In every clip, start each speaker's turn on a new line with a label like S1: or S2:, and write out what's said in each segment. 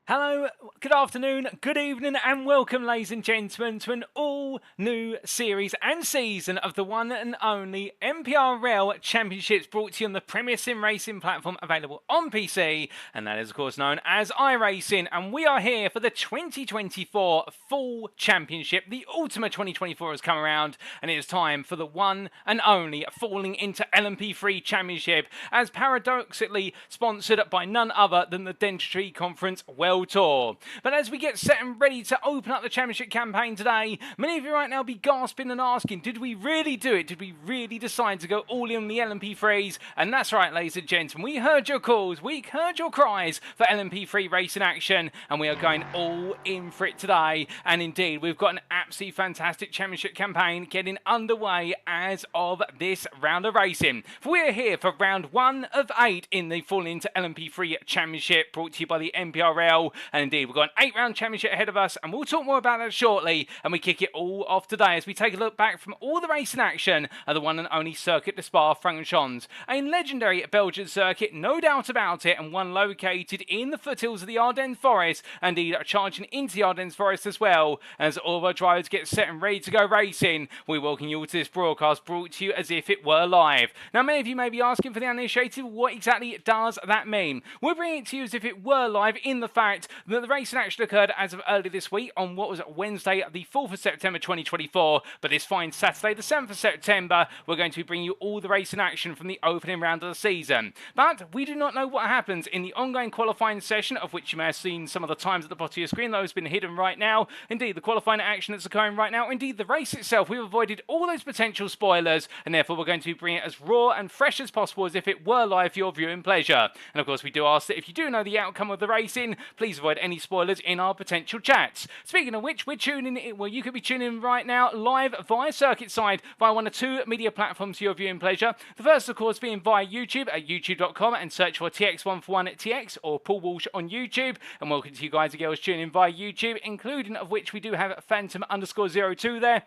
S1: Hello, good afternoon, good evening, and welcome, ladies and gentlemen, to an all-new series and season of the one and only MPRL Championships, brought to you on the Premier Sim Racing platform available on PC, and that is, of course, known as iRacing. And we are here for the 2024 Fall Championship. The Ultima 2024 has come around, and it is time for the one and only Falling into LMP3 Championship, as paradoxically sponsored by none other than the Dentistry Conference World Tour. But as we get set and ready to open up the championship campaign today, many of you right now be gasping and asking, did we really do it? Did we really decide to go all in on the LMP3s? And that's right, ladies and gentlemen, we heard your calls, we heard your cries for LMP3 racing action, and we are going all in for it today. And indeed, we've got an absolutely fantastic championship campaign getting underway as of this round of racing. For we are here for round 1 of 8 in the Falling into LMP3 Championship, brought to you by the MPRL. And indeed, we've got an 8-round championship ahead of us, and we'll talk more about that shortly. And we kick it all off today as we take a look back from all the racing action at the one and only circuit, the Spa-Francorchamps, a legendary Belgian circuit, no doubt about it, and one located in the foothills of the Ardennes Forest, and indeed charging into the Ardennes Forest as well. As all of our drivers get set and ready to go racing, we welcome you all to this broadcast, brought to you as if it were live. Now, many of you may be asking, for the uninitiated, what exactly does that mean? We're bringing it to you as if it were live, in the fact that the racing action occurred as of early this week on what was Wednesday, the 4th of September 2024, but this fine Saturday, the 7th of September, we're going to be bringing you all the racing action from the opening round of the season. But we do not know what happens in the ongoing qualifying session, of which you may have seen some of the times at the bottom of your screen. Those have been hidden right now. Indeed, the qualifying action that's occurring right now. Indeed, the race itself, we've avoided all those potential spoilers, and therefore we're going to be bringing it as raw and fresh as possible, as if it were live for your viewing pleasure. And of course, we do ask that if you do know the outcome of the racing, please avoid any spoilers in our potential chats. Speaking of which, we're tuning in, well, you could be tuning in right now live via circuit side via one of 2 media platforms for your viewing pleasure. The first, of course, being via YouTube at youtube.com, and search for TX141TX or Paul Walsh on YouTube. And welcome to you guys and girls tuning in via YouTube, including of which we do have Phantom_02 there,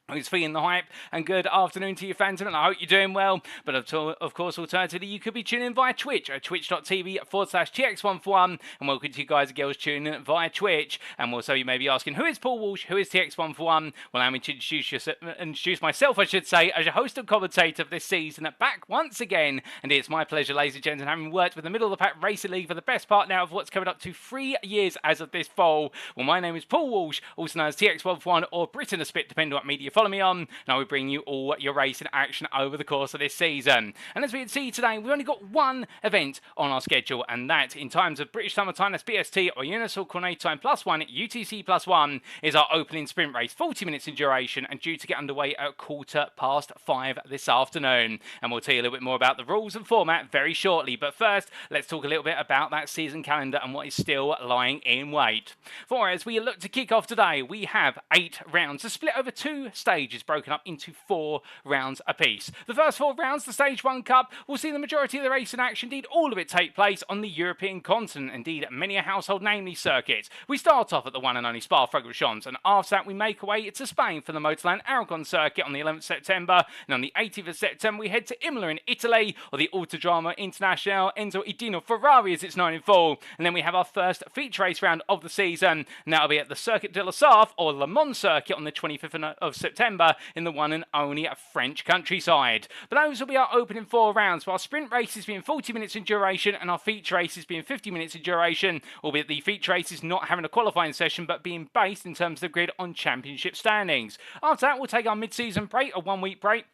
S1: who's feeling the hype. And good afternoon to you, Phantom, and I hope you're doing well. But of course, alternatively, you could be tuning in via Twitch at twitch.tv/TX141. And welcome to you guys and girls tuning in via Twitch. And also, you may be asking, who is Paul Walsh? Who is TX141? Well, I'm to introduce myself, I should say, as your host and commentator of this season, back once again. And it's my pleasure, ladies and gentlemen, having worked with the Middle of the Pack Racing League for the best part now of what's coming up to 3 years as of this fall. Well, my name is Paul Walsh, also known as TX141 or Britain a Spit, depending on what media follow me on. Now we bring you all your racing action over the course of this season. And as we can see today, we've only got one event on our schedule, and that, in times of British Summer Time, that's BST or Universal Coordinated Time +1, UTC +1, is our opening sprint race, 40 minutes in duration, and due to get underway at 5:15 this afternoon. And we'll tell you a little bit more about the rules and format very shortly. But first, let's talk a little bit about that season calendar and what is still lying in wait. For as we look to kick off today, we have 8 rounds to split over 2 stages, broken up into 4 rounds apiece. The first 4 rounds, the Stage 1 Cup, will see the majority of the racing action, indeed all of it, take place on the European continent, indeed many a household namely circuit. We start off at the one and only Spa-Francorchamps, and after that we make our way to Spain for the Motorland Aragon circuit on the 11th of September, and on the 18th of September we head to Imola in Italy, or the Autodromo Internazionale Enzo Idino Ferrari as it's known in full. And then we have our first feature race round of the season, and that'll be at the Circuit de la Sarthe, or Le Mans circuit, on the 25th of September in the one and only French countryside. But those will be our opening 4 rounds, while sprint races being 40 minutes in duration and our feature races being 50 minutes in duration, albeit the feature races not having a qualifying session but being based in terms of the grid on championship standings. After that, we'll take our mid-season break, a 1-week break,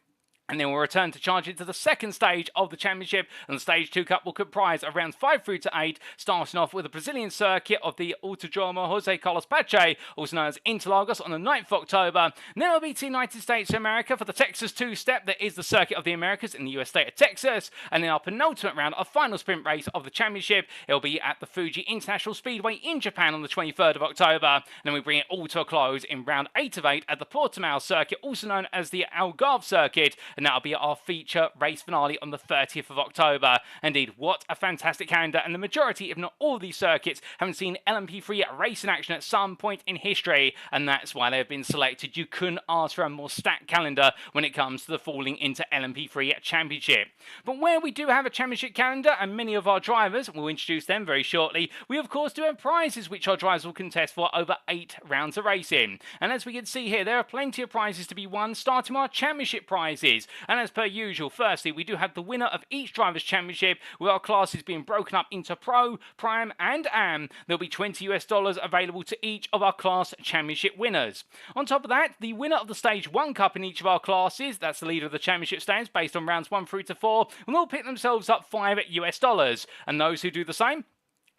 S1: and then we'll return to charge into the second stage of the championship, and the Stage 2 Cup will comprise of rounds 5 through to 8, starting off with the Brazilian circuit of the Autodromo Jose Carlos Pache, also known as Interlagos, on the 9th of October. And then it'll be to the United States of America for the Texas 2-step, that is the Circuit of the Americas in the US state of Texas. And then our penultimate round, our final sprint race of the championship, it'll be at the Fuji International Speedway in Japan on the 23rd of October. And then we bring it all to a close in round 8 of 8 at the Portimao circuit, also known as the Algarve circuit. and that'll be our feature race finale on the 30th of October. Indeed, what a fantastic calendar, and the majority, if not all of these circuits, haven't seen LMP3 race in action at some point in history, and that's why they've been selected. You couldn't ask for a more stacked calendar when it comes to the Fall-ing into LMP3 Championship. But where we do have a championship calendar, and many of our drivers, we'll introduce them very shortly, we of course do have prizes which our drivers will contest for over 8 rounds of racing. And as we can see here, there are plenty of prizes to be won, starting with our championship prizes. And as per usual, firstly, we do have the winner of each driver's championship, with our classes being broken up into Pro, Prime, and Am. There'll be $20 available to each of our class championship winners. On top of that, the winner of the Stage 1 Cup in each of our classes, that's the leader of the championship stands based on rounds 1 through to 4, will all pick themselves up $5. And those who do the same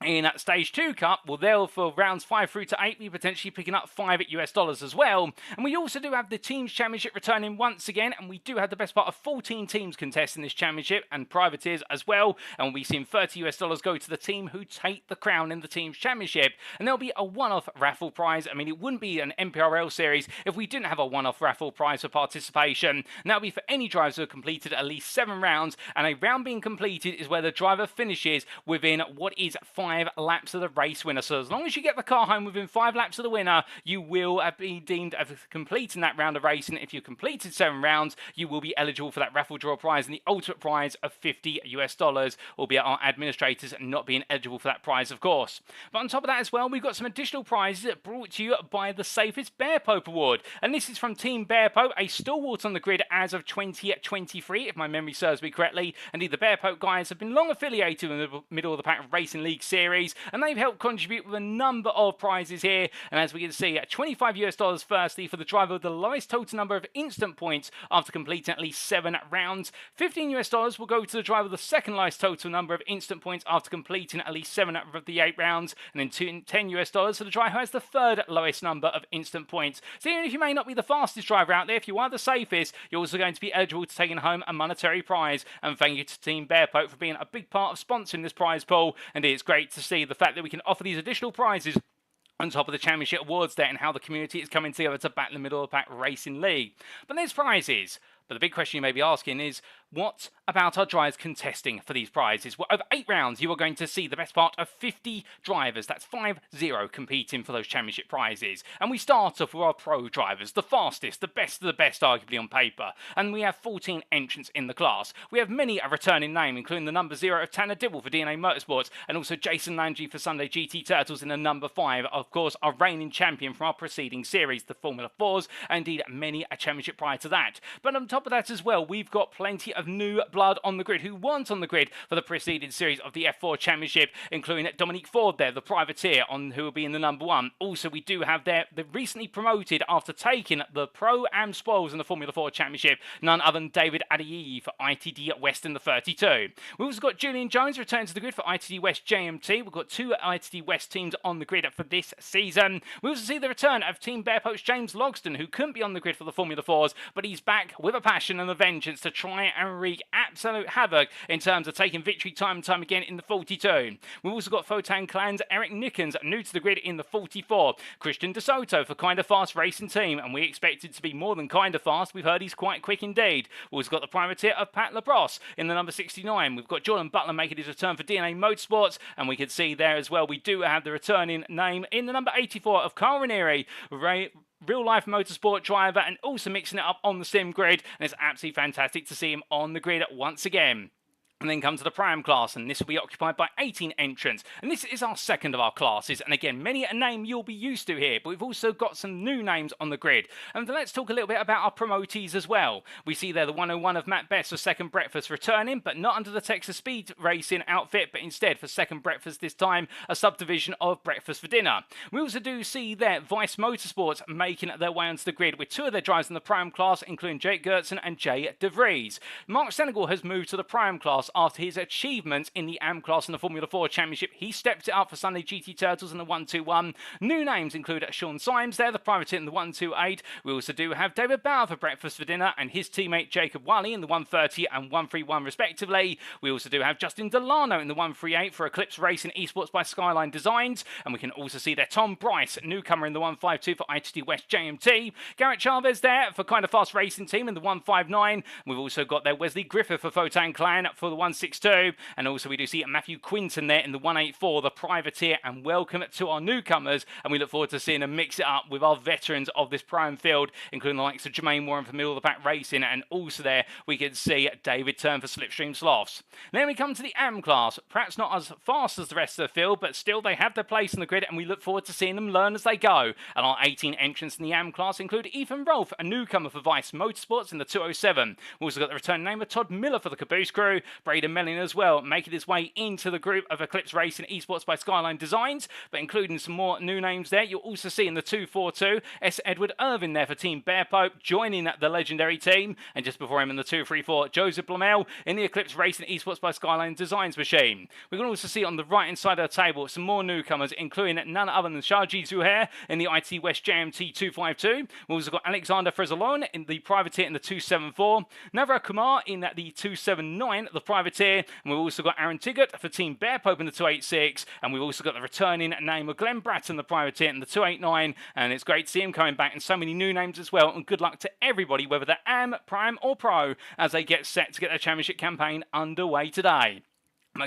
S1: in Stage 2 Cup, well, they'll, for rounds 5 through to 8, be potentially picking up $5 as well. And we also do have the Teams Championship returning once again, and we do have the best part of 14 teams contesting this championship, and privateers as well. And we'll be seeing $30 go to the team who take the crown in the Teams Championship. And there'll be a one-off raffle prize. I mean, it wouldn't be an MPRL series if we didn't have a one-off raffle prize for participation. And that'll be for any drivers who have completed at least 7 rounds, and a round being completed is where the driver finishes within what is 5 laps of the race winner. So as long as you get the car home within 5 laps of the winner, you will be deemed as completing that round of racing. If you've completed 7 rounds, you will be eligible for that raffle draw prize and the ultimate prize of $50, albeit our administrators not being eligible for that prize, of course. But on top of that as well, we've got some additional prizes brought to you by the Safest Bear Pope Award. And this is from Team Bear Pope, a stalwart on the grid as of 2023, if my memory serves me correctly. Indeed, the Bear Pope guys have been long affiliated with the middle of the pack Racing League series, and they've helped contribute with a number of prizes here. And as we can see, $25 firstly for the driver with the lowest total number of instant points after completing at least 7 rounds. $15 will go to the driver with the second lowest total number of instant points after completing at least 7 out of the 8 rounds. And then $10 for the driver who has the third lowest number of instant points. So even if you may not be the fastest driver out there, if you are the safest, you're also going to be eligible to taking home a monetary prize. And thank you to Team Bear Pope for being a big part of sponsoring this prize pool. And it's great to see the fact that we can offer these additional prizes on top of the championship awards there, and how the community is coming together to back the middle of the pack Racing League. But there's prizes. But the big question you may be asking is, what about our drivers contesting for these prizes? Well, over 8 rounds, you are going to see the best part of 50 drivers, that's 50, competing for those championship prizes. And we start off with our pro drivers, the fastest, the best of the best, arguably on paper. And we have 14 entrants in the class. We have many a returning name, including the number 0 of Tanner Dibble for DNA Motorsports, and also Jason Landry for Sunday GT Turtles in the number 5. Of course, our reigning champion from our preceding series, the Formula 4s, and indeed many a championship prior to that. But on top of that as well, we've got plenty of new blood on the grid who weren't on the grid for the preceding series of the F4 Championship, including Dominique Ford there, the privateer, on who will be in the number 1. Also, we do have there the recently promoted after taking the Pro-Am spoils in the Formula 4 Championship, none other than David Adeyi for ITD West in the 32. We've also got Julian Jones returning to the grid for ITD West JMT. We've got 2 ITD West teams on the grid for this season. We also see the return of Team Bear Pope's James Logston, who couldn't be on the grid for the Formula 4s, but he's back with a passion and a vengeance to try and wreak absolute havoc in terms of taking victory time and time again in the 42. We've also got Fotan Clan's Eric Nickens new to the grid in the 44. Christian De Soto for Kinda Fast Racing Team, and we expect it to be more than kinda fast. We've heard he's quite quick indeed. We've also got the privateer of Pat Labrosse in the number 69. We've got Jordan Butler making his return for DNA Motorsports, and we can see there as well we do have the returning name in the number 84 of Carl Ranieri, real-life motorsport driver, and also mixing it up on the sim grid, and it's absolutely fantastic to see him on the grid once again. And then come to the Prime class, and this will be occupied by 18 entrants. And this is our second of our classes, and again, many a name you'll be used to here, but we've also got some new names on the grid. And let's talk a little bit about our promotees as well. We see there the 101 of Matt Best for Second Breakfast returning, but not under the Texas Speed Racing outfit, but instead for Second Breakfast this time, a subdivision of Breakfast for Dinner. We also do see there Vice Motorsports making their way onto the grid with 2 of their drivers in the Prime class, including Jake Gertson and Jay DeVries. Mark Senegal has moved to the Prime class after his achievements in the AM class in the Formula 4 Championship. He stepped it up for Sunday GT Turtles in the 121. New names include Sean Symes there, the privateer in the 128. We also do have David Bauer for breakfast for dinner and his teammate Jacob Wally in the 130 and 131 respectively. We also do have Justin Delano in the 138 for Eclipse Racing Esports by Skyline Designs. And we can also see there Tom Bryce, newcomer in the 152 for ITT West JMT. Garrett Chavez there for Kind of Fast Racing Team in the 159. We've also got there Wesley Griffith for Photon Clan for the 162. And also we do see Matthew Quinton there in the 184, the privateer. And welcome to our newcomers. And we look forward to seeing them mix it up with our veterans of this prime field, including the likes of Jermaine Warren for Middle of the Pack Racing. And also there we can see David Turn for Slipstream Sloths. Then we come to the AM class. Perhaps not as fast as the rest of the field, but still they have their place in the grid and we look forward to seeing them learn as they go. And our 18 entrants in the AM class include Ethan Rolfe, a newcomer for Vice Motorsports in the 207. We've also got the return name of Todd Miller for the Caboose crew. Braden Mellin as well, making his way into the group of Eclipse Racing Esports by Skyline Designs, but including some more new names there. You'll also see in the 242, S. Edward Irvin there for Team Bear Pope, joining the legendary team. And just before him in the 234, Joseph Blamel in the Eclipse Racing Esports by Skyline Designs machine. We can also see on the right hand side of the table some more newcomers, including none other than Shaji Zuhair in the IT West JMT 252. We've also got Alexander Frezalone in the privateer in the 274. Navra Kumar in the 279, the privateer. And we've also got Aaron Tiggott for Team Bear Pope in the 286. And we've also got the returning name of Glenn Bratton, the privateer in the 289. And it's great to see him coming back, and so many new names as well. And good luck to everybody, whether they're AM, Prime or Pro, as they get set to get their championship campaign underway today.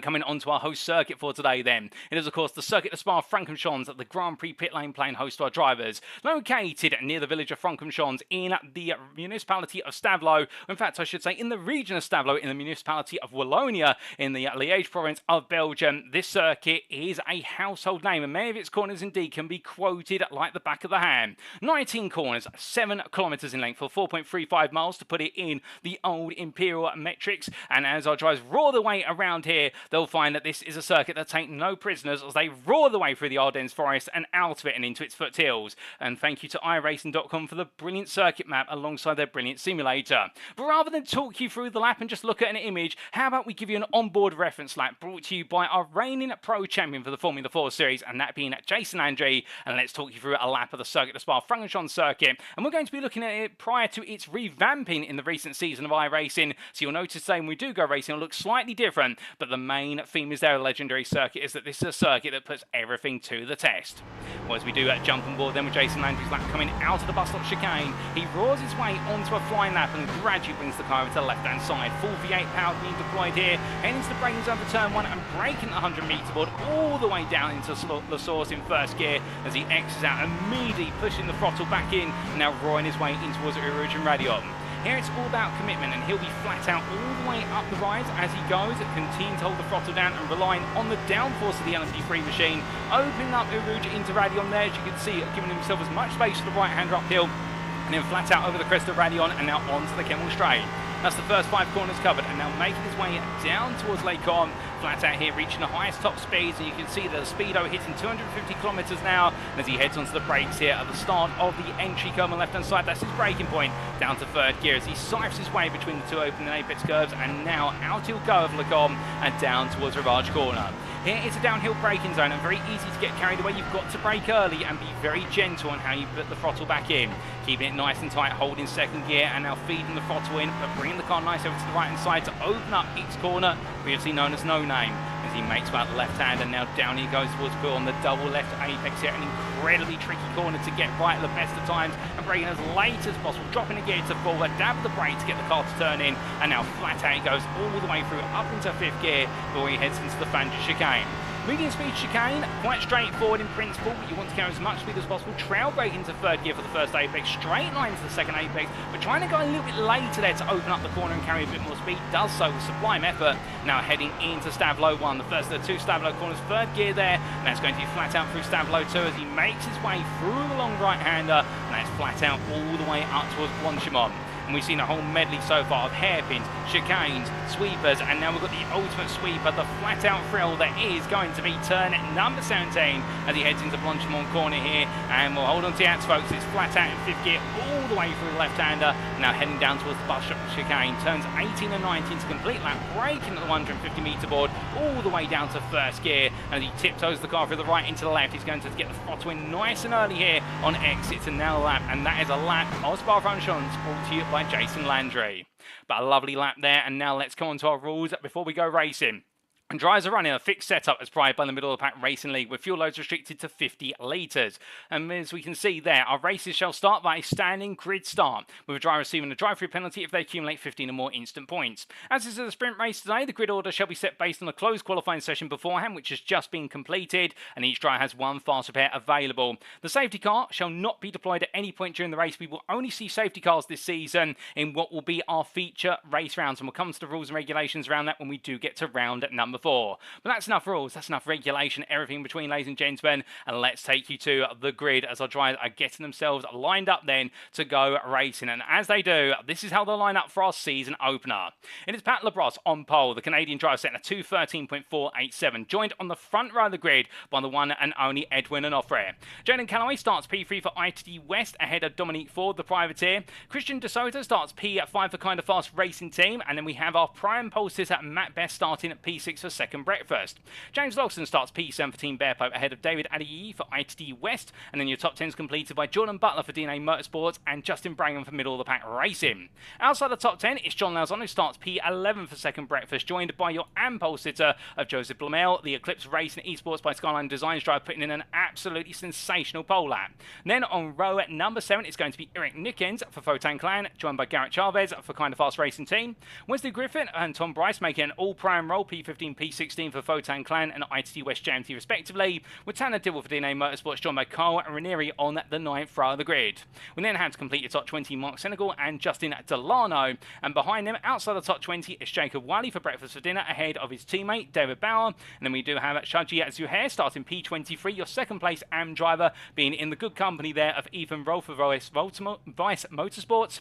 S1: Coming on to our host circuit for today then. It is of course the circuit of Spa-Francorchamps at the Grand Prix pit lane playing host to our drivers. Located near the village of Francorchamps in the municipality of Stavelot. In fact, I should say in the region of Stavelot in the municipality of Wallonia in the Liège province of Belgium. This circuit is a household name and many of its corners indeed can be quoted like the back of the hand. 19 corners, 7 kilometres in length for 4.35 miles to put it in the old imperial metrics. And as our drivers roar the way around here, they'll find that this is a circuit that takes no prisoners as they roar the way through the Ardennes forest and out of it and into its foothills. And thank you to iRacing.com for the brilliant circuit map alongside their brilliant simulator. But rather than talk you through the lap and just look at an image, how about we give you an onboard reference lap brought to you by our reigning pro champion for the Formula 4 series, and that being Jason Landry. And let's talk you through a lap of the circuit, the Spa-Francorchamps circuit. And we're going to be looking at it prior to its revamping in the recent season of iRacing. So you'll notice today when we do go racing, it'll look slightly different, but the main theme is their legendary circuit is that this is a circuit that puts everything to the test. Well, as we do jump on board then with Jason Landry's lap coming out of the bus stop chicane, he roars his way onto a flying lap and gradually brings the car over to the left-hand side. Full V8 power being deployed here, heading to the braking zone for turn 1 and breaking the 100-metre board all the way down into the source in first gear as he exits out, immediately pushing the throttle back in and now roaring his way in towards Rouge and Radion. Here it's all about commitment and he'll be flat out all the way up the rise as he goes, continue to hold the throttle down and relying on the downforce of the LMP3 machine, opening up Rouge into Radion there, as you can see, giving himself as much space for the right-hander uphill, and then flat out over the crest of Radion and now onto the Kemmel Straight. That's the first 5 corners covered, and now making his way down towards Lake Con, flat out here, reaching the highest top speeds, and you can see the speedo hitting 250 kilometres now as he heads onto the brakes here at the start of the entry curve on the left-hand side. That's his braking point, down to third gear as he siphes his way between the 2 open and apex curves, and now out he'll go over Lake Con and down towards Rivage Corner. Here it's a downhill braking zone and very easy to get carried away. You've got to brake early and be very gentle on how you put the throttle back in. Keeping it nice and tight, holding second gear and now feeding the throttle in, but bringing the car nice over to the right hand side to open up its corner, previously known as No Name. As he makes about the left hand and now down he goes towards Bill on the double left apex here. An incredibly tricky corner to get right at the best of times and braking as late as possible, dropping a gear to forward, dab the brake to get the car to turn in, and now flat out he goes all the way through up into 5th gear before he heads into the Fangers chicane. Medium speed chicane, quite straightforward in principle, but you want to carry as much speed as possible. Trail brake into 3rd gear for the first apex, straight line to the 2nd apex, but trying to go a little bit later there to open up the corner and carry a bit more speed, does so with sublime effort. Now heading into Stavelot 1, the first of the 2 Stavelot corners, 3rd gear there, and that's going to be flat out through Stavelot 2 as he makes his way through the long right-hander, and that's flat out all the way up towards Blanchimont. And we've seen a whole medley so far of hairpins, chicanes, sweepers, and now we've got the ultimate sweeper, the flat-out thrill that is going to be turn number 17 as he heads into Blanchimont corner here. And we'll hold on to the hats, folks. It's flat-out in 5th gear all the way through the left-hander. Now heading down towards the bus chicane. Turns 18 and 19 to complete lap, braking at the 150-metre board all the way down to 1st gear. And as he tiptoes the car through the right into the left, he's going to get the throttle in nice and early here on exit to now lap. And that is a lap of Spa-Francorchamps brought to you by Jason Landry. But a lovely lap there, and now let's come on to our rules before we go racing. And drivers are running a fixed setup as provided by the Middle of the Pack Racing League with fuel loads restricted to 50 litres. And as we can see there, our races shall start by a standing grid start, with a driver receiving a drive-through penalty if they accumulate 15 or more instant points. As this is a sprint race today, the grid order shall be set based on a closed qualifying session beforehand, which has just been completed, and each driver has one fast repair available. The safety car shall not be deployed at any point during the race. We will only see safety cars this season in what will be our feature race rounds, and we'll come to the rules and regulations around that when we do get to round number 4. But that's enough rules, that's enough regulation, everything between, ladies and gentlemen, and let's take you to the grid as our drivers are getting themselves lined up then to go racing. And as they do, this is how they'll line up for our season opener. It is Pat Labrosse on pole, the Canadian driver setting a 2:13.487, joined on the front row of the grid by the one and only Edwin Onofre. Jaden Calloway starts P3 for ITD West ahead of Dominique Ford, the privateer. Christian De Soto starts P5 for Kind of Fast Racing Team, and then we have our prime pole sitter Matt Best starting at P6 for Second Breakfast. James Lawson starts P7 for Team Bear Pope ahead of David Adiyi for ITD West, and then your top 10 is completed by Jordan Butler for DNA Motorsports and Justin Brangham for Middle of the Pack Racing. Outside the top 10 is John Lauzon, who starts P11 for Second Breakfast, joined by your pole sitter of Joseph Blamel, the Eclipse Racing Esports by Skyline Designs driver, putting in an absolutely sensational pole lap. Then on row at number 7 it's going to be Eric Nickens for Photan Clan, joined by Garrett Chavez for Kind of Fast Racing Team. Wesley Griffin and Tom Bryce making an all-prime roll, P15, P16 for Photan Clan and ITT West JMT respectively, with Tanner Dibble for DNA Motorsports, joined by Carl Ranieri on the 9th row of the grid. We then have to complete your top 20 Mark Senegal and Justin Delano, and behind them outside the top 20 is Jacob Wiley for Breakfast for Dinner ahead of his teammate David Bauer, and then we do have Shaji Zuhair starting P23, your second place AM driver being in the good company there of Ethan Roll for Vice Motorsports.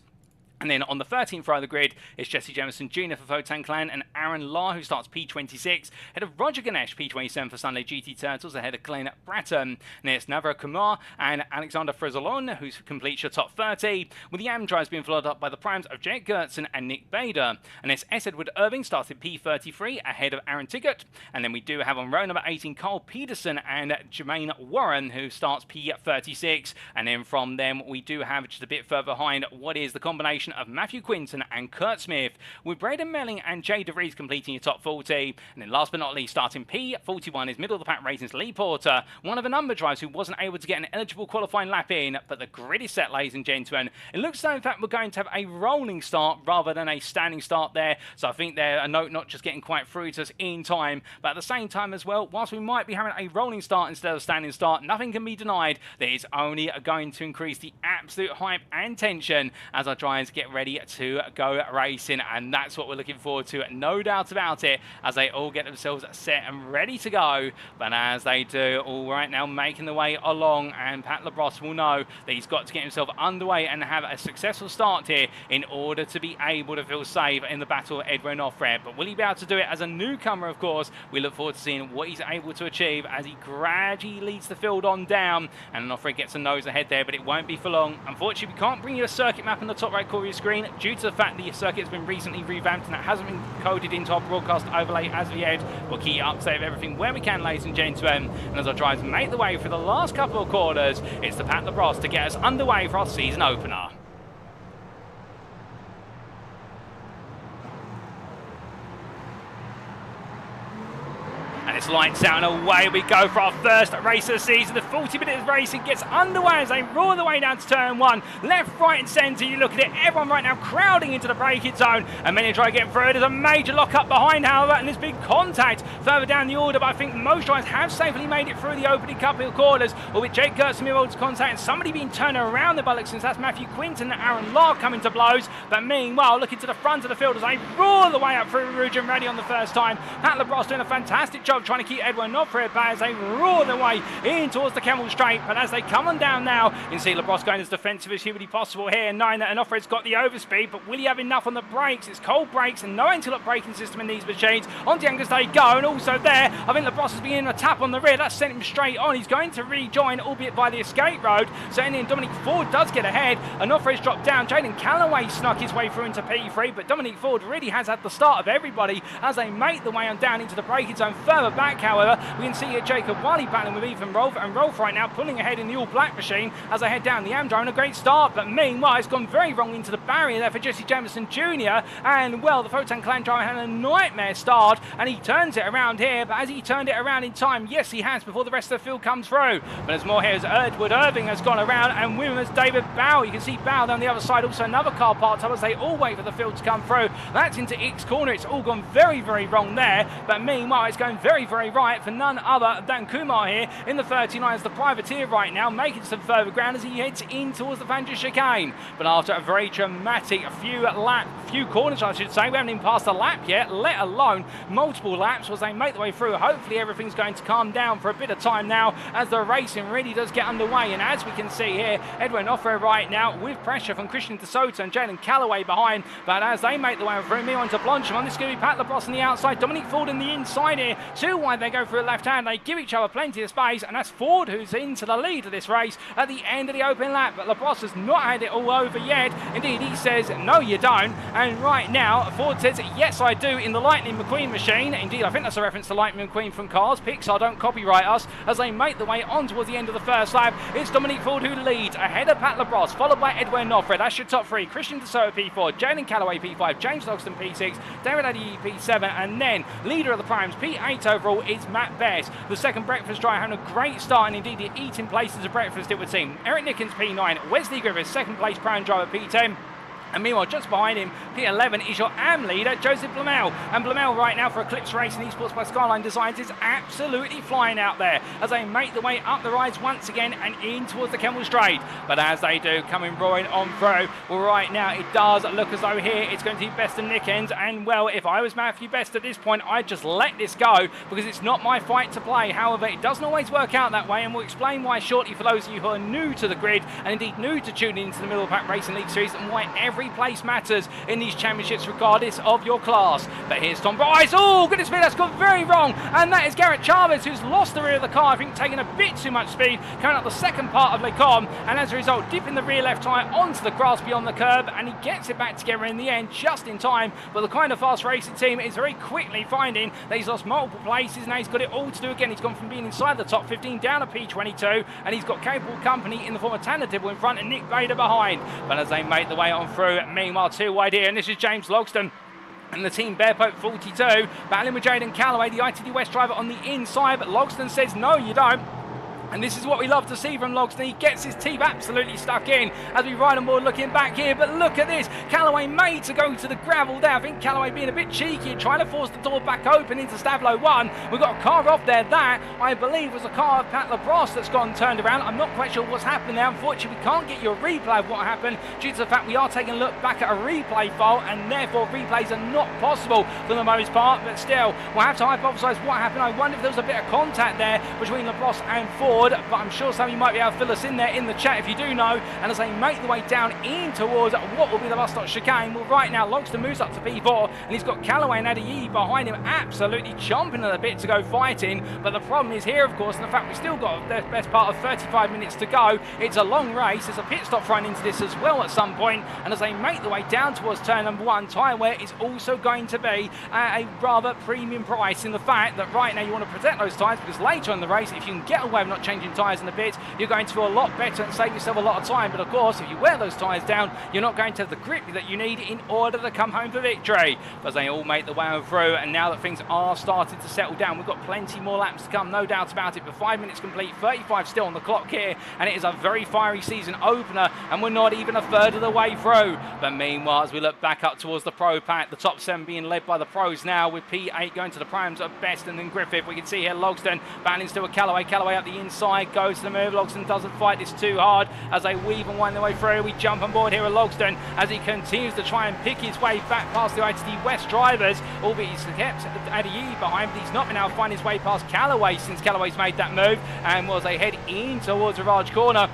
S1: And then on the 13th row of the grid is Jesse Jamison Jr. for Photan Clan and Aaron Law, who starts P26, ahead of Roger Ganesh, P27 for Sunday GT Turtles, ahead of Glenn Bratton. And there's Navra Kumar and Alexander Frezolon, who completes your top 30, with the AM drives being followed up by the primes of Jake Gertson and Nick Bader. And there's S. Edward Irving started P33, ahead of Aaron Tiggott. And then we do have on row number 18 Carl Peterson and Jermaine Warren, who starts P36. And then from them we do have just a bit further behind what is the combination of Matthew Quinton and Kurt Smith, with Braden Melling and Jay DeVries completing your top 40. And then last but not least, starting P41 is Middle of the Pack Racing's Lee Porter, one of a number of drivers who wasn't able to get an eligible qualifying lap in, but the grid is set, ladies and gentlemen. It looks though, in fact, we're going to have a rolling start rather than a standing start there, so I think they're a note not just getting quite through to us in time, but at the same time as well, whilst we might be having a rolling start instead of a standing start, nothing can be denied that it's only going to increase the absolute hype and tension as our drivers get ready to go racing, and that's what we're looking forward to, no doubt about it, as they all get themselves set and ready to go. But as they do, all right now making the way along, and Pat Labrosse will know that he's got to get himself underway and have a successful start here in order to be able to feel safe in the battle of Edwin Offred. But will he be able to do it as a newcomer? Of course, we look forward to seeing what he's able to achieve as he gradually leads the field on down, and Offred gets a nose ahead there, but it won't be for long. Unfortunately, we can't bring you a circuit map on the top right corner of your screen due to the fact the circuit has been recently revamped and that hasn't been coded into our broadcast overlay as of yet. We'll keep you up to date with everything where we can, ladies and gentlemen. And as our drivers make the way through the last couple of quarters, it's the Pat Labrosse to get us underway for our season opener. And it's lights out and away we go for our first race of the season. The 40 minutes racing gets underway as they roar the way down to turn 1. Left, right and centre, you look at it, everyone right now crowding into the braking zone, and many try to get through. There's a major lock-up behind, however, and there's big contact further down the order, but I think most drivers have safely made it through the opening couple of quarters, or with Jake Kurtz and Mirror's contact and somebody being turned around the bullocks, since that's Matthew Quinton and Aaron Law coming to blows. But meanwhile, looking to the front of the field as they roar the way up through Rouge and Ready on the first time. Pat Labrosse doing a fantastic job trying to keep Edwin Nofre at bay as they roar their way in towards the Kemmel Straight. But as they come on down now, you can see Labrosse going as defensive as humanly possible here, knowing that Nofre's got the overspeed, but will he have enough on the brakes? It's cold brakes and no anti-lock braking system in these machines. On the Angus they go, and also there, I think Labrosse has been in a tap on the rear. That sent him straight on. He's going to rejoin, albeit by the escape road. So in the end, Dominic Ford does get ahead. Nofre's dropped down. Jaden Callaway snuck his way through into P3, but Dominic Ford really has had the start of everybody as they make the way on down into the braking zone. Further back, however, we can see here Jacob Wiley battling with Ethan Rolfe, and Rolfe right now pulling ahead in the all-black machine as they head down the Amdrone. A great start, but meanwhile, it's gone very wrong into the barrier there for Jesse Jameson Jr. And, well, the Photon Clan driver had a nightmare start, and he turns it around here, but as he turned it around in time, yes, he has, before the rest of the field comes through. But as more here as Edward Irving has gone around, and with him as David Bow. You can see Bow down the other side, also another car parked up as they all wait for the field to come through. That's into X corner. It's all gone very, very wrong there, but meanwhile, it's going very, very right for none other than Kumar here in the 39 as the privateer right now, making some further ground as he heads in towards the Fangio chicane. But after a very dramatic few corners, I should say, we haven't even passed a lap yet, let alone multiple laps as they make their way through. Hopefully everything's going to calm down for a bit of time now as the racing really does get underway. And as we can see here, Edwin Offre right now with pressure from Christian De Soto and Jalen Callaway behind. But as they make the way through, me onto Blanchard, this is going to be Pat Labrosse on the outside, Dominic Ford in the inside here. Too wide, they go for a left hand. They give each other plenty of space, and that's Ford who's into the lead of this race at the end of the open lap. But Labrosse has not had it all over yet. Indeed, he says, no, you don't. And right now, Ford says, yes, I do, in the Lightning McQueen machine. Indeed, I think that's a reference to Lightning McQueen from Cars. Pixar don't copyright us. As they make the way on towards the end of the first lap, it's Dominic Ford who leads, ahead of Pat Labrosse, followed by Edwin Nofre. That's your top three. Christian De Soto P4, Jalen Callaway P5, James Logston P6, David Addy P7, and then leader of the primes, P8 overall, is Matt Best. The second breakfast driver having a great start, and indeed eating places of breakfast, it would seem. Eric Nickens P9, Wesley Griffiths, second place prime driver P10. And meanwhile, just behind him, P11 is your AM leader, Joseph Blamel. And Blamel right now for Eclipse Racing Esports by Skyline Designs is absolutely flying out there as they make the way up the rides once again and in towards the Kemmel Straight. But as they do, coming roaring on through, well, right now it does look as though here it's going to be Best and Nickens. And, well, if I was Matthew Best at this point, I'd just let this go because it's not my fight to play. However, it doesn't always work out that way, and we'll explain why shortly for those of you who are new to the grid and indeed new to tuning into the Middle Pack Racing League Series and why every place matters in these championships regardless of your class. But here's Tom Bryce. Oh, goodness me, that's gone very wrong. And that is Garrett Chavez who's lost the rear of the car, I think taking a bit too much speed, coming up the second part of Le Com, and as a result dipping the rear left tyre onto the grass beyond the curb, and he gets it back together in the end just in time. But the kind of fast racing team is very quickly finding that he's lost multiple places. Now he's got it all to do again. He's gone from being inside the top 15 down to P22, and he's got capable company in the form of Tanner Dibble in front and Nick Bader behind. But as they make the way on through, meanwhile two wide here, and this is James Logston and the team Bearpoke 42 battling with Jaden Callaway, the ITD West driver, on the inside. But Logston says no, you don't. And this is what we love to see from Logston. He gets his teeth absolutely stuck in as we ride on board looking back here. But look at this. Callaway made to go to the gravel there. I think Callaway being a bit cheeky and trying to force the door back open into Stavlo 1. We've got a car off there. That, I believe, was a car of Pat Labrosse that's gone turned around. I'm not quite sure what's happened there. Unfortunately, we can't get you a replay of what happened due to the fact we are taking a look back at a replay file, and therefore replays are not possible for the most part. But still, we'll have to hypothesize what happened. I wonder if there was a bit of contact there between Labrosse and Ford. But I'm sure some of you might be able to fill us in there in the chat if you do know. And as they make the way down in towards what will be the bus stop chicane, well, right now Logston moves up to P4, and he's got Callaway and Adeyemi behind him, absolutely chomping at the bit to go fighting. But the problem is here, of course, and the fact we've still got the best part of 35 minutes to go. It's a long race. There's a pit stop run into this as well at some point. And as they make the way down towards turn number 1, tyre wear is also going to be at a rather premium price, in the fact that right now you want to protect those tyres, because later in the race, if you can get away with not changing tyres in the pits, you're going to feel a lot better and save yourself a lot of time. But of course, if you wear those tyres down, you're not going to have the grip that you need in order to come home for victory. But they all make the way on through, and now that things are starting to settle down, we've got plenty more laps to come, no doubt about it. But 5 minutes complete, 35 still on the clock here, and it is a very fiery season opener, and we're not even a third of the way through. But meanwhile, as we look back up towards the pro pack, the top 7 being led by the pros now, with P8 going to the primes of Best and then Griffith. We can see here Logston battling still with Callaway up the inside. outside, goes to the move. Logsdon doesn't fight this too hard as they weave and wind their way through. We jump on board here with Logsdon as he continues to try and pick his way back past the ITD West drivers, albeit he's kept Adiyi behind, but he's not been able to find his way past Callaway since Callaway's made that move, and as they head in towards Ravage Corner.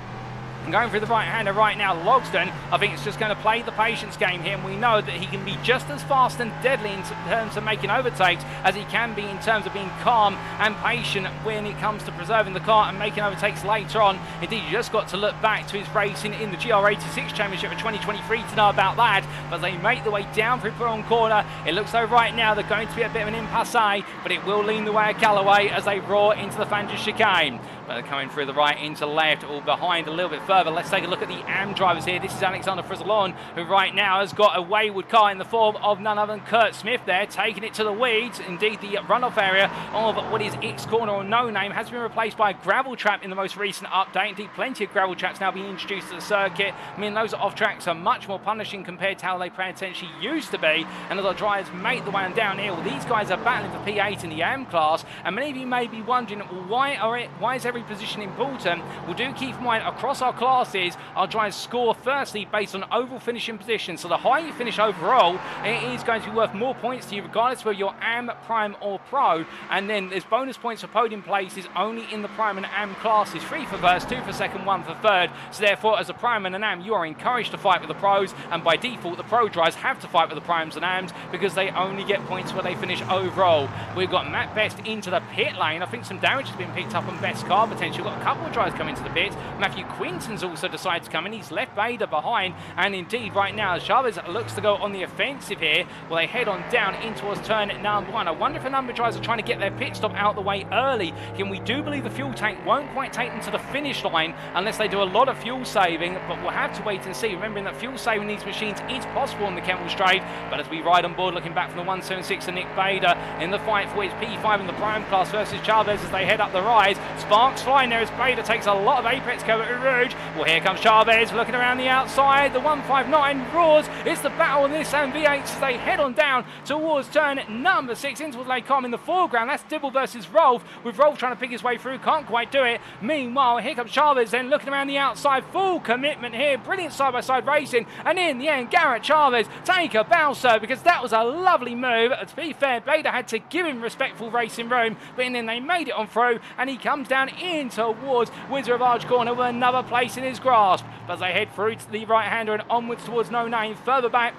S1: Going through the right-hander right now, Logsdon, I think it's just going to play the patience game here, and we know that he can be just as fast and deadly in terms of making overtakes as he can be in terms of being calm and patient when it comes to preserving the car and making overtakes later on. Indeed, you just got to look back to his racing in the GR86 Championship of 2023 to know about that, but they make the way down through Purron Corner. It looks though right now they're going to be a bit of an impasse, but it will lean the way of Callaway as they roar into the Fangen chicane. But they're coming through the right into left, all behind a little bit further. Let's take a look at the AM drivers here. This is Alexander Frizzlon, who right now has got a wayward car in the form of none other than Kurt Smith there, taking it to the weeds. Indeed, the runoff area of what is X Corner or No Name has been replaced by a gravel trap in the most recent update. Indeed, plenty of gravel traps now being introduced to the circuit. I mean, those off tracks are much more punishing compared to how they potentially used to be. And as our drivers make the way on downhill, these guys are battling for P8 in the AM class. And many of you may be wondering, well, why is every position important? Well, do keep in mind, across our classes, our drivers score firstly based on overall finishing position. So the higher you finish overall, it is going to be worth more points to you, regardless of whether you're AM, Prime or Pro. And then there's bonus points for podium places only in the Prime and AM classes. 3 for first, 2 for second, 1 for third. So therefore, as a Prime and an AM, you are encouraged to fight with the Pros, and by default, the Pro drivers have to fight with the Primes and AMs because they only get points where they finish overall. We've got Matt Best into the pit lane. I think some damage has been picked up on Best's car potentially. We've got a couple of drivers coming into the pit. Matthew Quinton's also decided to come in. He's left Bader behind, and indeed right now Chavez looks to go on the offensive here. Well, they head on down in towards turn number 1. I wonder if a number of drivers are trying to get their pit stop out the way early. Again, we do believe the fuel tank won't quite take them to the finish line unless they do a lot of fuel saving, but we'll have to wait and see, remembering that fuel saving these machines is possible on the Kemmel Straight. But as we ride on board, looking back from the 176 and Nick Bader in the fight for his P5 in the Prime class versus Chavez as they head up the rise. Sparks flying there as Bader takes a lot of apex cover at Rouge. Well, here comes Chavez looking around the outside. The 159 roars. It's the battle on Nissan V8 as they head on down towards turn number 6 into Lake Com in the foreground. That's Dibble versus Rolf, with Rolf trying to pick his way through, can't quite do it. Meanwhile, here comes Chavez then looking around the outside. Full commitment here, brilliant side-by-side racing, and in the end Garrett Chavez take a bow, sir, because that was a lovely move. To be fair, Bader had to give him respectful racing room, but then they made it on through, and he comes down in towards Windsor Ravage Corner with another place in his grasp. But as they head through to the right-hander and onwards towards No Name, further back,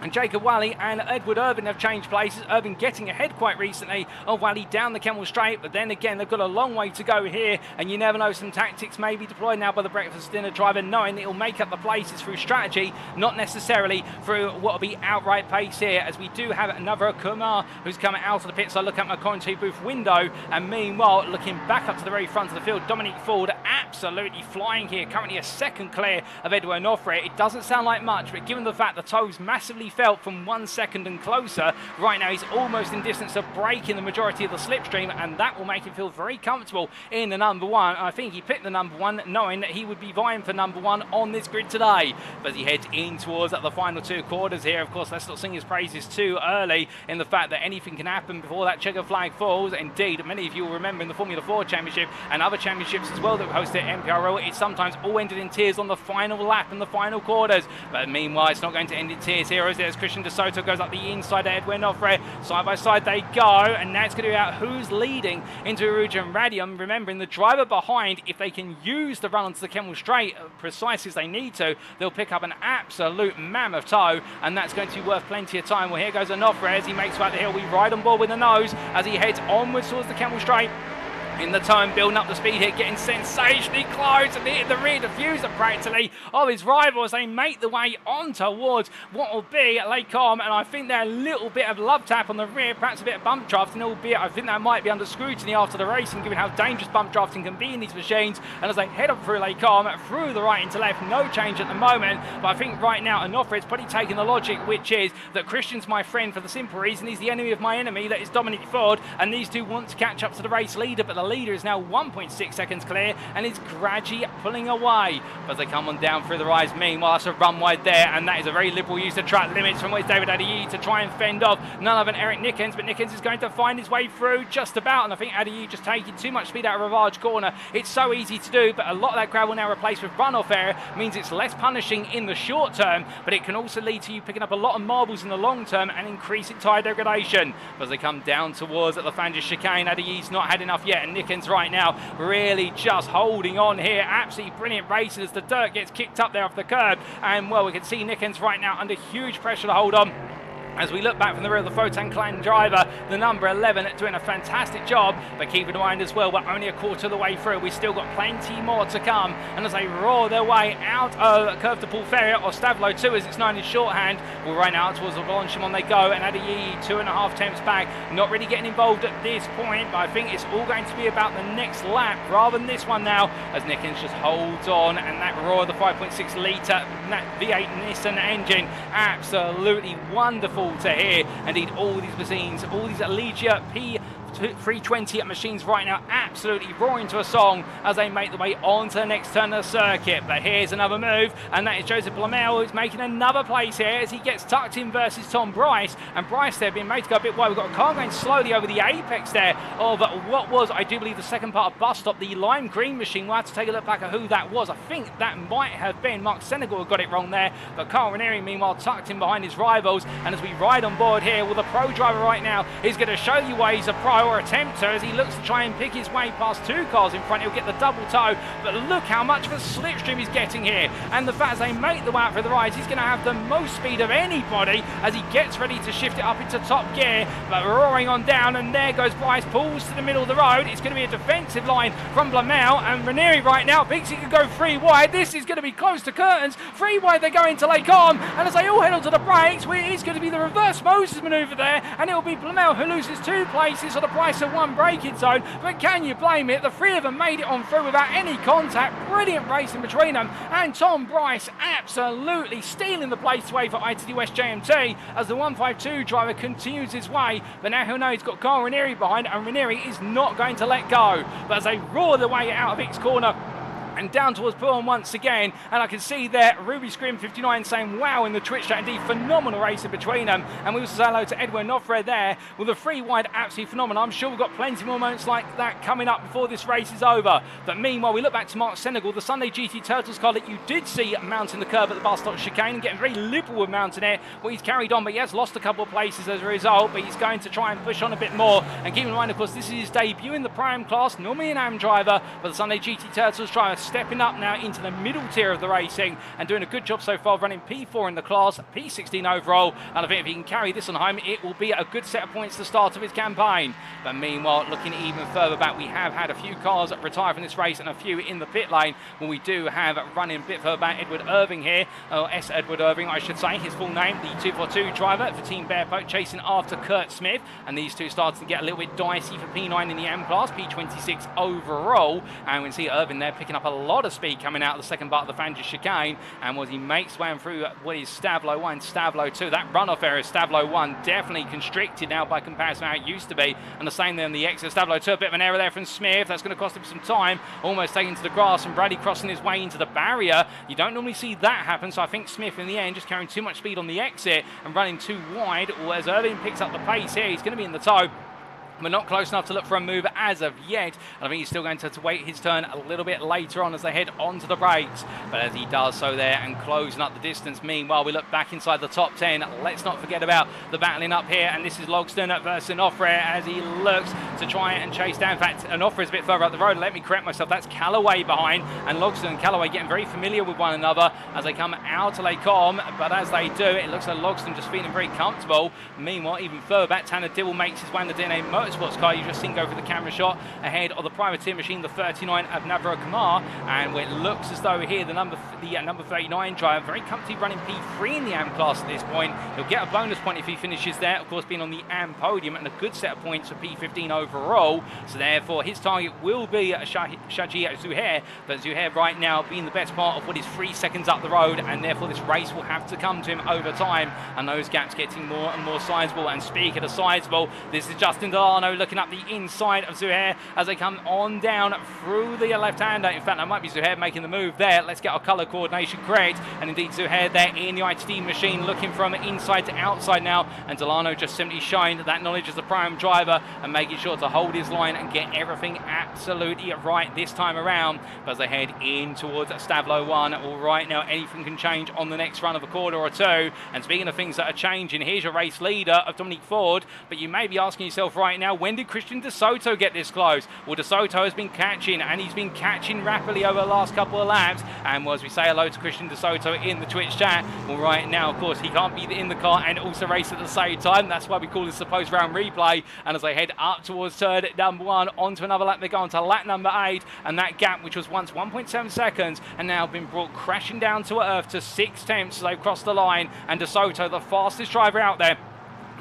S1: and Jacob Wally and Edward Irvin have changed places. Irvin getting ahead quite recently of Wally down the Kemmel Straight, but then again they've got a long way to go here, and you never know, some tactics may be deployed now by the breakfast dinner driver, knowing that he'll make up the places through strategy, not necessarily through what will be outright pace here, as we do have another Kumar who's coming out of the pit. So I look at my commentary booth window, and meanwhile looking back up to the very front of the field, Dominic Ford absolutely flying here, currently a second clear of Edward Onofre. It doesn't sound like much, but given the fact the toes massively felt from 1 second and closer, right now he's almost in distance of breaking the majority of the slipstream, and that will make him feel very comfortable in the number 1. I think he picked the number 1 knowing that he would be vying for number 1 on this grid today. But as he heads in towards the final 2 quarters here, of course, let's not sing his praises too early in the fact that anything can happen before that checker flag falls. Indeed, many of you will remember in the Formula 4 Championship and other championships as well that were hosted at MPRL, it sometimes all ended in tears on the final lap and the final quarters. But meanwhile, it's not going to end in tears here, as Christian De Soto goes up the inside of Edwin Offre. Side by side they go, and now it's going to be about who's leading into Aruja and Radium. Remembering the driver behind, if they can use the run onto the Kemmel Straight precisely as they need to, they'll pick up an absolute mammoth toe, and that's going to be worth plenty of time. Well, here goes Onofre as he makes back the hill. We ride on board with the nose as he heads onwards towards the Kemmel Straight. In the time, building up the speed here, getting sensationally close and hitting the rear diffuser practically of his rival as they make the way on towards what will be Lake Com. And I think they're a little bit of love tap on the rear, perhaps a bit of bump drafting, albeit I think that might be under scrutiny after the racing, given how dangerous bump drafting can be in these machines. And as they head up through Lake Com, through the right into left, no change at the moment. But I think right now Onofre is probably taking the logic, which is that Christian's my friend for the simple reason he's the enemy of my enemy, that is Dominic Ford, and these two want to catch up to the race leader. But the leader is now 1.6 seconds clear and is gradually pulling away. But as they come on down through the rise, meanwhile, that's a run wide there, and that is a very liberal use of track limits from David Adeyemi to try and fend off none other than Eric Nickens, but Nickens is going to find his way through just about, and I think Adeyemi just taking too much speed out of Rivage corner. It's so easy to do, but a lot of that gravel now replaced with runoff area means it's less punishing in the short term, but it can also lead to you picking up a lot of marbles in the long term and increasing tyre degradation. But as they come down towards the Lafandis chicane, Adeyemi's not had enough yet, and Nickens right now really just holding on here. Absolutely brilliant racing as the dirt gets kicked up there off the curb, and well, we can see Nickens right now under huge pressure to hold on. As we look back from the rear of the Photon Clan driver, the number 11 doing a fantastic job, but keep in mind as well, we're only a quarter of the way through. We've still got plenty more to come, and as they roar their way out of Curve de Pulferia, or Stavlo 2 as it's known in shorthand, we'll run out towards the Blanchimont they go, and Adeyemi 2.5 temps back, not really getting involved at this point, but I think it's all going to be about the next lap rather than this one now, as Nickens just holds on, and that roar of the 5.6 litre V8 Nissan engine, absolutely wonderful to hear. Indeed, all these machines, all these Ligier P320 machines right now absolutely roaring to a song as they make their way onto the next turn of the circuit. But here's another move, and that is Joseph Blamel, who's making another place here as he gets tucked in versus Tom Bryce, and Bryce there being made to go a bit wide. We've got a car going slowly over the apex there of what was, I do believe, the second part of bus stop, the lime green machine. We'll have to take a look back at who that was. I think that might have been Mark Senegal who got it wrong there, but Carl Ranieri meanwhile tucked in behind his rivals. And as we ride on board here, well, the pro driver right now is going to show you why he's a pro, or attempter, as he looks to try and pick his way past two cars in front. He'll get the double toe, but look how much of a slipstream he's getting here, and the fact as they make the way out for the rise, he's going to have the most speed of anybody as he gets ready to shift it up into top gear. But roaring on down, and there goes Bryce, pulls to the middle of the road. It's going to be a defensive line from Blamel, and Ranieri right now thinks he can go 3 wide. This is going to be close to curtains. 3 wide they go into Lake Arm, and as they all head onto the brakes, it's going to be the reverse Moses manoeuvre there, and it will be Blamel who loses 2 places on the price of 1 braking zone. But can you blame it? The 3 of them made it on through without any contact. Brilliant racing between them, and Tom Bryce absolutely stealing the place away for ITD West JMT as the 152 driver continues his way. But now he'll know he's got Carl Ranieri behind, and Ranieri is not going to let go. But as they roar their way out of X corner and down towards Pullman once again, and I can see there Ruby Scream 59 saying wow in the Twitch chat. Indeed, phenomenal racing between them. And we also say hello to Edwin Noffred there with a 3 wide, absolutely phenomenal. I'm sure we've got plenty more moments like that coming up before this race is over. But meanwhile, we look back to Mark Senegal, the Sunday GT Turtles car that you did see mounting the curve at the bus stop chicane and getting very liberal with mounting it. Well, he's carried on, but he has lost a couple of places as a result, but he's going to try and push on a bit more. And keep in mind, of course, this is his debut in the Prime class, normally an AM driver, but the Sunday GT Turtles driver stepping up now into the middle tier of the racing and doing a good job so far, running P4 in the class, P16 overall, and I think if he can carry this on home, it will be a good set of points to start of his campaign. But meanwhile, looking even further back, we have had a few cars retire from this race and a few in the pit lane. Well, we do have running a bit further back Edward Irving here, S. Edward Irving I should say, his full name, the 242 driver for Team Bearpoke, chasing after Kurt Smith, and these two starting to get a little bit dicey for P9 in the AM class, P26 overall, and we can see Irving there picking up a lot of speed coming out of the second part of the Fangers chicane, and as he makes way through what is Stavlo 1, Stavlo 2, that runoff area, Stavlo 1 definitely constricted now by comparison to how it used to be, and the same there on the exit. Stavlo 2, a bit of an error there from Smith, that's going to cost him some time, almost taking to the grass, and Brady crossing his way into the barrier. You don't normally see that happen, so I think Smith in the end just carrying too much speed on the exit and running too wide, or as Irving picks up the pace here, he's going to be in the toe. We're not close enough to look for a move as of yet. I think he's still going to have to wait his turn a little bit later on as they head onto the brakes. But as he does so there and closing up the distance, meanwhile, we look back inside the top 10. Let's not forget about the battling up here. And this is Logston versus Onofre as he looks to try and chase down. In fact, Onofre is a bit further up the road. Let me correct myself. That's Callaway behind. And Logston and Callaway getting very familiar with one another as they come out to Lake Com. But as they do, it looks like Logston just feeling very comfortable. Meanwhile, even further back, Tanner Dibble makes his way in the DNA Motorsports car. You just seen go for the camera shot ahead of the privateer machine, the 39 of Navarro Kamar, and it looks as though here the number 39 driver very comfortably running P3 in the AM class at this point. He'll get a bonus point if he finishes there, of course being on the AM podium, and a good set of points for P15 overall. So therefore his target will be Shaji Zuhair, but Zuhair right now being the best part of what is 3 seconds up the road, and therefore this race will have to come to him over time, and those gaps getting more and more sizable. And speaking of sizable, this is Justin Delage Delano looking up the inside of Zuhair as they come on down through the left-hander. In fact, that might be Zuhair making the move there. Let's get our colour coordination correct. And indeed, Zuhair there in the ITD machine looking from inside to outside now. And Delano just simply showing that knowledge as the prime driver and making sure to hold his line and get everything absolutely right this time around. But as they head in towards Stavlo 1, all right, now anything can change on the next run of a quarter or two. And speaking of things that are changing, here's your race leader of Dominic Ford. But you may be asking yourself right now, when did Christian De Soto get this close? Well, De Soto has been catching, and he's been catching rapidly over the last couple of laps. And as we say hello to Christian De Soto in the Twitch chat, well, right now, of course, he can't be in the car and also race at the same time. That's why we call this the post-round replay. And as they head up towards turn number 1, onto another lap, they go on to lap number 8. And that gap, which was once 1.7 seconds, and now been brought crashing down to earth to 6 tenths as they've crossed the line. And De Soto, the fastest driver out there,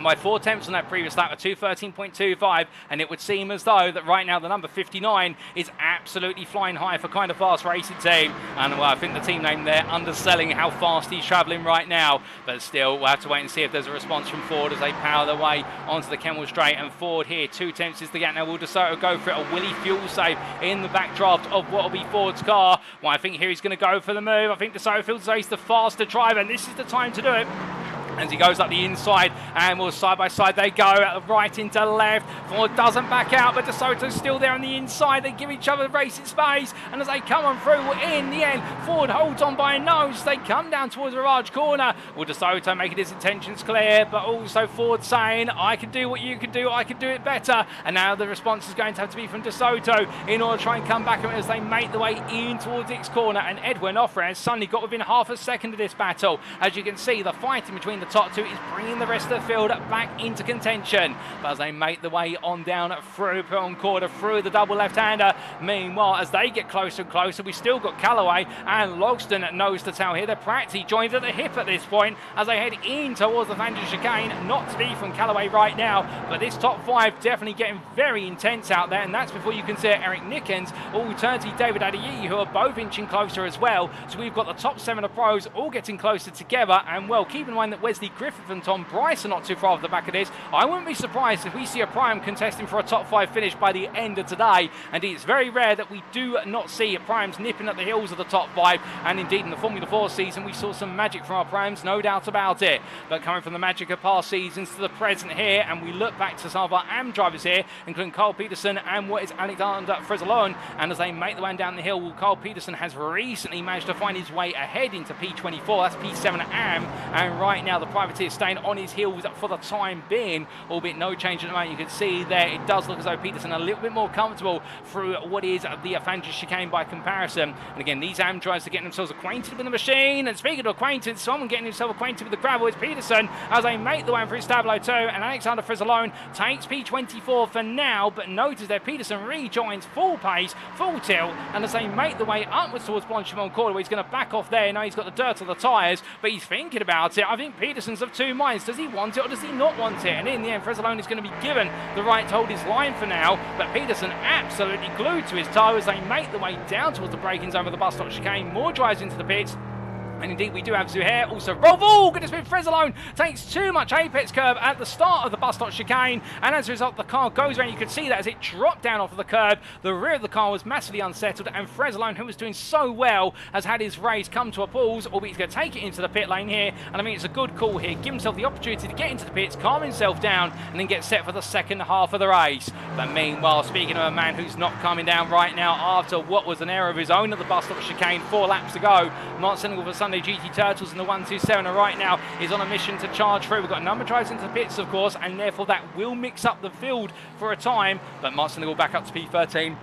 S1: by 4 tenths on that previous lap, a 2:13.25, and it would seem as though that right now the number 59 is absolutely flying high for kind of fast racing team. And well, I think the team name there underselling how fast he's travelling right now. But still, we'll have to wait and see if there's a response from Ford as they power their way onto the Kemmel Straight. And Ford here, 2 tenths is the gap. Now will De Soto go for it? A Willie fuel save in the backdraft of what will be Ford's car. Well, I think here he's going to go for the move. I think De Soto feels as though he's the faster driver, and this is the time to do it. As he goes up the inside, and well, side by side they go, right into left. Ford doesn't back out, but De Soto's still there on the inside. They give each other racing space, and as they come on through, in the end, Ford holds on by a nose. They come down towards the large corner. Well, De Soto making his intentions clear, but also Ford saying, I can do what you can do, I can do it better. And now the response is going to have to be from De Soto in order to try and come back as they make the way in towards X corner. And Edwin Offred has suddenly got within half a second of this battle. As you can see, the fighting between the top two is bringing the rest of the field back into contention. But as they make the way on down through on quarter through the double left-hander, meanwhile as they get closer and closer, we still got Callaway and Logston nose to tail here. They're practically joined at the hip at this point as they head in towards the Vandal chicane. Not to be from Callaway right now, but this top 5 definitely getting very intense out there, and that's before you consider Eric Nickens, alternatively David Adeyi, who are both inching closer as well. So we've got the top 7 of pros all getting closer together. And well, keep in mind that Wesley Griffith and Tom Bryce are not too far off the back of this. I wouldn't be surprised if we see a Prime contesting for a top 5 finish by the end of today. And it's very rare that we do not see a Primes nipping at the heels of the top 5. And indeed in the Formula 4 season we saw some magic from our Primes, no doubt about it. But coming from the magic of past seasons to the present here, and we look back to some of our AM drivers here, including Carl Peterson and what is Alexander Frezalon. And as they make the way down the hill, well, Carl Peterson has recently managed to find his way ahead into P24, that's P7 AM. And right now the privateer staying on his heels for the time being, albeit no change at the moment. You can see there it does look as though Peterson a little bit more comfortable through what is the Fantasy chicane by comparison. And again, these AM drivers are getting themselves acquainted with the machine. And speaking of acquaintance, someone getting himself acquainted with the gravel is Peterson as they make the way through Stablo 2, and Alexander Frizzalone takes P24 for now. But notice that Peterson rejoins full pace, full tilt, and as they make the way upwards towards Blanchimont corner, where he's going to back off there. Now he's got the dirt on the tyres, but he's thinking about it. I think Peterson's of two minds. Does he want it or does he not want it? And in the end, Frizzalone is going to be given the right to hold his line for now. But Peterson absolutely glued to his toe as they make the way down towards the braking zone of the bus stop chicane. More drives into the pits. And indeed, we do have Zuhair also. Oh, goodness me, Frizzalone takes too much apex curb at the start of the bus stop chicane. And as a result, the car goes around. You could see that as it dropped down off of the curb. The rear of the car was massively unsettled. And Frizzalone, who was doing so well, has had his race come to a pause. Albeit he's going to take it into the pit lane here. And I mean, it's a good call here. Give himself the opportunity to get into the pits, calm himself down, and then get set for the second half of the race. But meanwhile, speaking of a man who's not coming down right now after what was an error of his own at the bus stop chicane 4 laps ago, Mark Senegal for Sunday GT Turtles in the 127 right now is on a mission to charge through. We've got a number of drives into the pits, of course, and therefore that will mix up the field for a time. But Mark Senegal back up to P13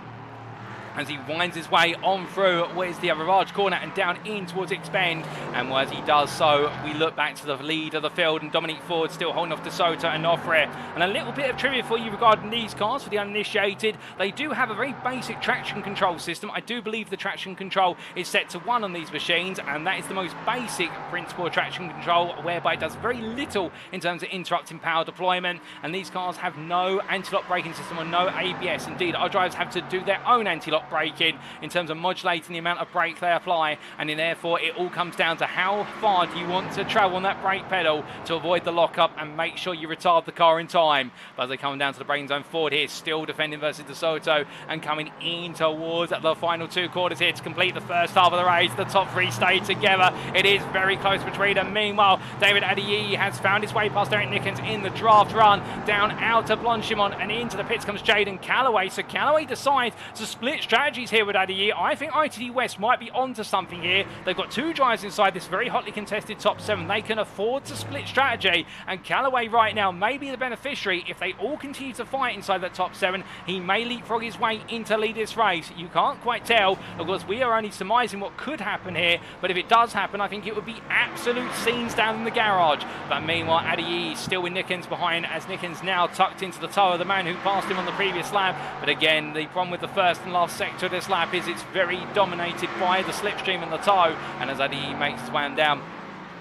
S1: as he winds his way on through where's the Ravage corner and down in towards Expend. And as he does so, we look back to the lead of the field, and Dominic Ford still holding off De Soto and Offre. And a little bit of trivia for you regarding these cars for the uninitiated. They do have a very basic traction control system. I do believe the traction control is set to 1 on these machines, and that is the most basic principle of traction control, whereby it does very little in terms of interrupting power deployment. And these cars have no anti-lock braking system or no ABS. Indeed, our drivers have to do their own anti-lock stop braking in terms of modulating the amount of brake they apply, and then therefore it all comes down to how far do you want to travel on that brake pedal to avoid the lockup and make sure you retard the car in time. But as they come down to the braking zone, Ford here still defending versus De Soto and coming in towards the final 2 quarters here to complete the first half of the race. The top 3 stay together. It is very close between them. Meanwhile, David Adeyemi has found his way past Eric Nickens in the draft run, down out to Blanchimont, and into the pits comes Jaden Callaway. So Callaway decides to split strategies here with Adeyemi. I think ITD West might be onto something here. They've got 2 drivers inside this very hotly contested top 7. They can afford to split strategy, and Callaway right now may be the beneficiary. If they all continue to fight inside that top 7, he may leapfrog his way into lead this race. You can't quite tell. Of course, we are only surmising what could happen here, but if it does happen, I think it would be absolute scenes down in the garage. But meanwhile, Adeyemi still with Nickens behind, as Nickens now tucked into the toe of the man who passed him on the previous lap. But again, the problem with the first and last sector of this lap is it's very dominated by the slipstream and the toe, and as Adeyemi makes his way down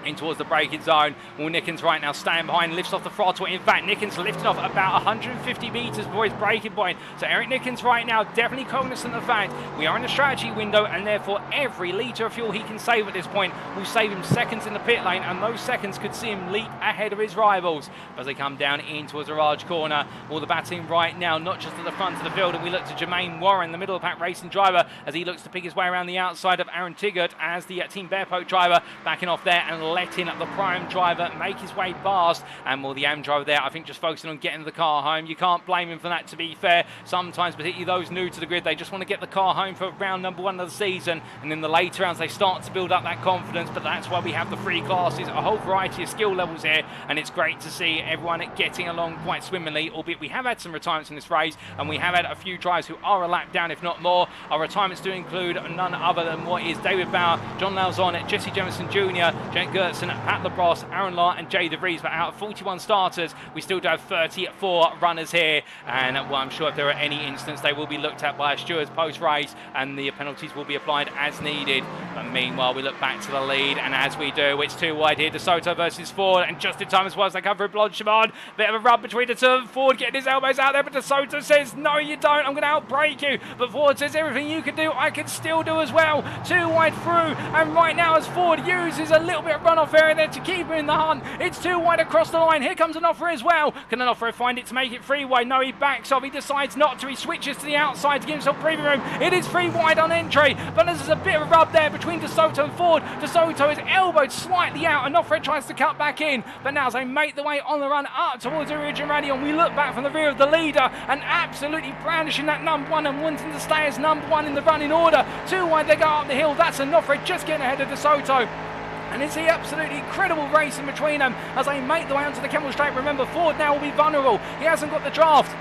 S1: in towards the braking zone, well, Nickens right now staying behind, lifts off the throttle. In fact, Nickens lifted off about 150 metres before his braking point. So Eric Nickens right now definitely cognizant of the fact we are in a strategy window, and therefore every litre of fuel he can save at this point will save him seconds in the pit lane, and those seconds could see him leap ahead of his rivals. As they come down in towards the large corner, all the batting right now, not just at the front of the field, and we look to Jermaine Warren, the middle of the pack racing driver, as he looks to pick his way around the outside of Aaron Tiggart as the Team Bearpoke driver backing off there and letting the prime driver make his way past. And more the AM driver there, I think, just focusing on getting the car home. You can't blame him for that, to be fair. Sometimes, particularly those new to the grid, they just want to get the car home for round number 1 of the season, and in the later rounds they start to build up that confidence. But that's why we have the 3 classes, a whole variety of skill levels here, and it's great to see everyone getting along quite swimmingly, albeit we have had some retirements in this race, and we have had a few drivers who are a lap down, if not more. Our retirements do include none other than what is David Bauer, John Lauzon, Jesse Jemison Jr., Jake Gertson, Pat LaBrosse, Aaron Law and Jay DeVries. But out of 41 starters, we still do have 34 runners here, and well, I'm sure if there are any incidents, they will be looked at by stewards post-race, and the penalties will be applied as needed. But meanwhile, we look back to the lead, and as we do, it's 2 wide here. De Soto versus Ford, and just in time as well as they come through Blanchimont. Bit of a rub between the 2 of them. Ford getting his elbows out there, but De Soto says, no you don't, I'm going to outbrake you. But Ford says, everything you can do, I can still do as well. 2 wide through, and right now as Ford uses a little bit of runoff area there to keep him in the hunt, it's 2 wide across the line. Here comes Onofre as well. Can Onofre find it to make it 3 wide? No, he backs off. He decides not to. He switches to the outside to give himself breathing room. It is 3 wide on entry, but there's a bit of a rub there between De Soto and Ford. De Soto is elbowed slightly out, and Onofre tries to cut back in, but now as they make the way on the run up towards the Origin Radio, we look back from the rear of the leader and absolutely brandishing that number 1 and wanting to stay as number 1 in the running order. 2 wide they go up the hill. That's Onofre just getting ahead of De Soto. And it's the absolutely incredible race in between them as they make the way onto the Kemmel Straight. Remember, Ford now will be vulnerable. He hasn't got the draft.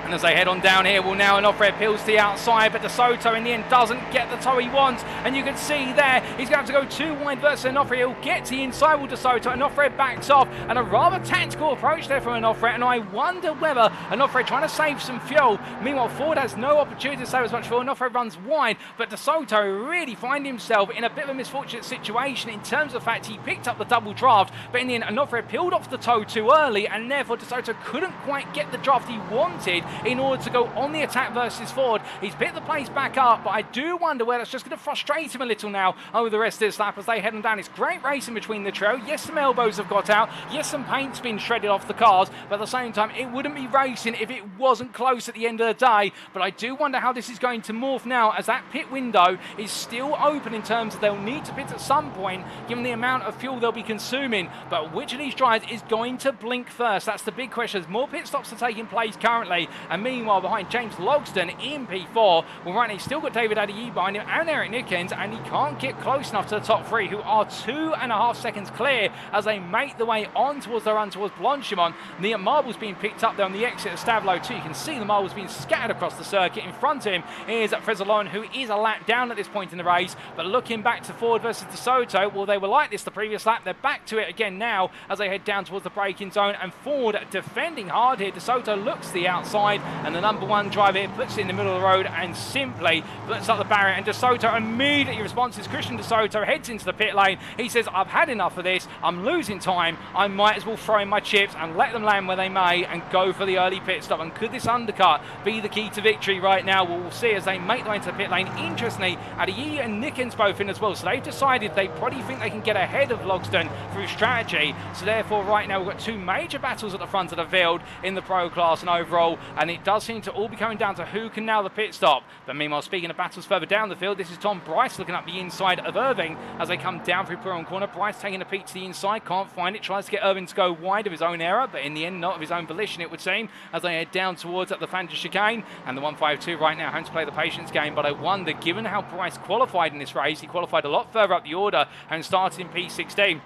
S1: And as they head on down here, well, now Onofre appeals to the outside, but De Soto in the end doesn't get the toe he wants. And you can see there, he's going to have to go 2 wide versus Onofre. He'll get to the inside with De Soto. Onofre backs off, and a rather tactical approach there from Onofre. And I wonder whether Onofre trying to save some fuel. Meanwhile, Ford has no opportunity to save as much fuel. Onofre runs wide, but De Soto really finds himself in a bit of a misfortunate situation in terms of the fact he picked up the double draft, but in the end, Onofre peeled off the toe too early, and therefore De Soto couldn't quite get the draft he wanted in order to go on the attack versus Ford. He's picked the place back up, but I do wonder whether that's just going to frustrate him a little now over the rest of this lap as they head on down. It's great racing between the trio. Yes, some elbows have got out. Yes, some paint's been shredded off the cars, but at the same time, it wouldn't be racing if it wasn't close at the end of the day. But I do wonder how this is going to morph now, as that pit window is still open in terms of they'll need to pit at some point, given the amount of fuel they'll be consuming. But which of these drivers is going to blink first? That's the big question. As more pit stops are taking place currently, and meanwhile behind James Logston in P4, well, right now he's still got David Adeyemi behind him and Eric Nickens, and he can't get close enough to the top 3, who are 2.5 seconds clear as they make the way on towards the run towards Blanchimont. The marbles being picked up there on the exit of Stavlo too. You can see the marbles being scattered across the circuit. In front of him is Frezalon, who is a lap down at this point in the race. But looking back to Ford versus De Soto, well, they were like this the previous lap. They're back to it again now as they head down towards the braking zone, and Ford defending hard here. De Soto looks to the outside, inside, and the number one driver puts it in the middle of the road and simply puts up the barrier, and De Soto immediately responds as Christian De Soto heads into the pit lane. He says, I've had enough of this, I'm losing time, I might as well throw in my chips and let them land where they may and go for the early pit stop. And could this undercut be the key to victory right now? We'll see as they make their way into the pit lane. Interestingly, Adeyemi and Nickens both in as well, so they've decided they probably think they can get ahead of Logsdon through strategy. So therefore right now we've got two major battles at the front of the field in the pro class and overall, and it does seem to all be coming down to who can nail the pit stop. But meanwhile, speaking of battles further down the field, this is Tom Bryce looking up the inside of Irving as they come down through Puron corner. Bryce taking a peek to the inside, can't find it, tries to get Irving to go wide of his own error, but in the end not of his own volition it would seem, as they head down towards the Fanta chicane. And the 152 right now having to play the patience game, but I wonder, given how Bryce qualified in this race, he qualified a lot further up the order and started in P16.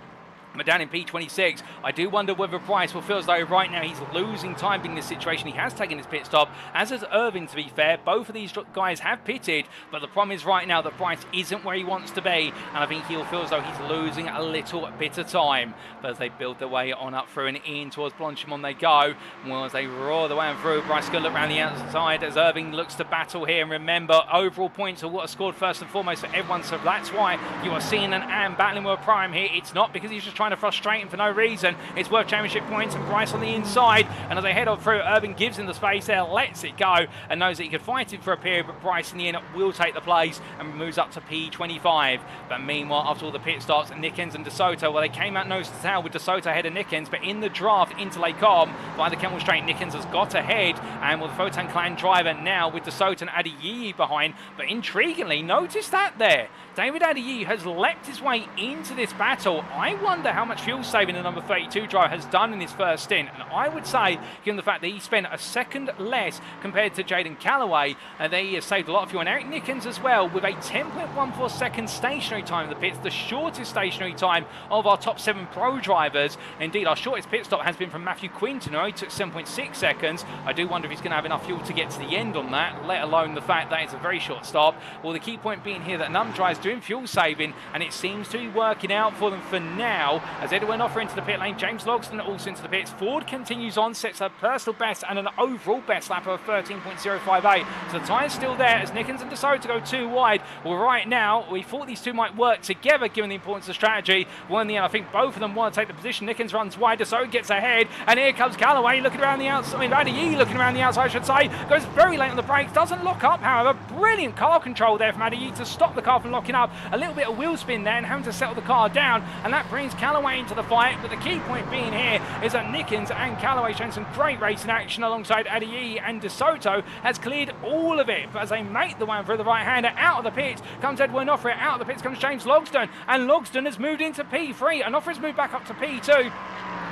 S1: But down in P26, I do wonder whether Bryce will feel as though right now he's losing time in this situation. He has taken his pit stop, as has Irving, to be fair. Both of these guys have pitted, but the problem is right now that Bryce isn't where he wants to be, and I think he'll feel as though he's losing a little bit of time. But as they build their way on up through and in towards Blanchimont they go, well, as they roar the way on through, Bryce going to look around the outside as Irving looks to battle here. And remember, overall points are what are scored first and foremost for everyone, so that's why you are seeing an Am battling with a Prime here. It's not because he's just trying to frustrate him for no reason. It's worth championship points, and Bryce on the inside, and as they head on through, Irving gives him the space there, lets it go, and knows that he could fight it for a period, but Bryce in the end will take the place and moves up to P25. But meanwhile, after all the pit stops, Nickens and De Soto, well, they came out nose to tail with De Soto ahead of Nickens, but in the draft into Lake Combe by the Kemmel Straight, Nickens has got ahead, and with the Photon Clan driver now with De Soto and Adeyemi behind. But intriguingly, notice that there, David Adeyemi has leapt his way into this battle. I wonder how much fuel saving the number 32 driver has done in his first stint, and I would say, given the fact that he spent a second less compared to Jaden Callaway, and he has saved a lot of fuel, and Eric Nickens as well, with a 10.14 second stationary time in the pits, the shortest stationary time of our top 7 pro drivers. Indeed, our shortest pit stop has been from Matthew Quinton, who only took 7.6 seconds. I do wonder if he's going to have enough fuel to get to the end on that, let alone the fact that it's a very short stop. Well, the key point being here that num drives doing fuel saving, and it seems to be working out for them for now, as Edwin Offer into the pit lane, James Logsdon also into the pits. Ford continues on, sets a personal best and an overall best lap of 13.058. So the time's still there as Nickens and De Soto go too wide. Well, right now, we thought these two might work together given the importance of strategy. Well, in the end, I think both of them want to take the position. Nickens runs wide, De Soto gets ahead, and here comes Callaway looking around the outside. I mean, Adeyemi looking around the outside, I should say. Goes very late on the brakes, doesn't lock up, however. Brilliant car control there from Adeyemi to stop the car from locking up. A little bit of wheel spin there and having to settle the car down, and that brings Callaway into the fight. But the key point being here is that Nickens and Callaway showing some great racing action alongside Adeyemi, and De Soto has cleared all of it. But as they make the one through the right-hander, out of the pit comes Edwin Offrey, out of the pits comes James Logsdon, and Logsdon has moved into P3, and Offrey's moved back up to P2.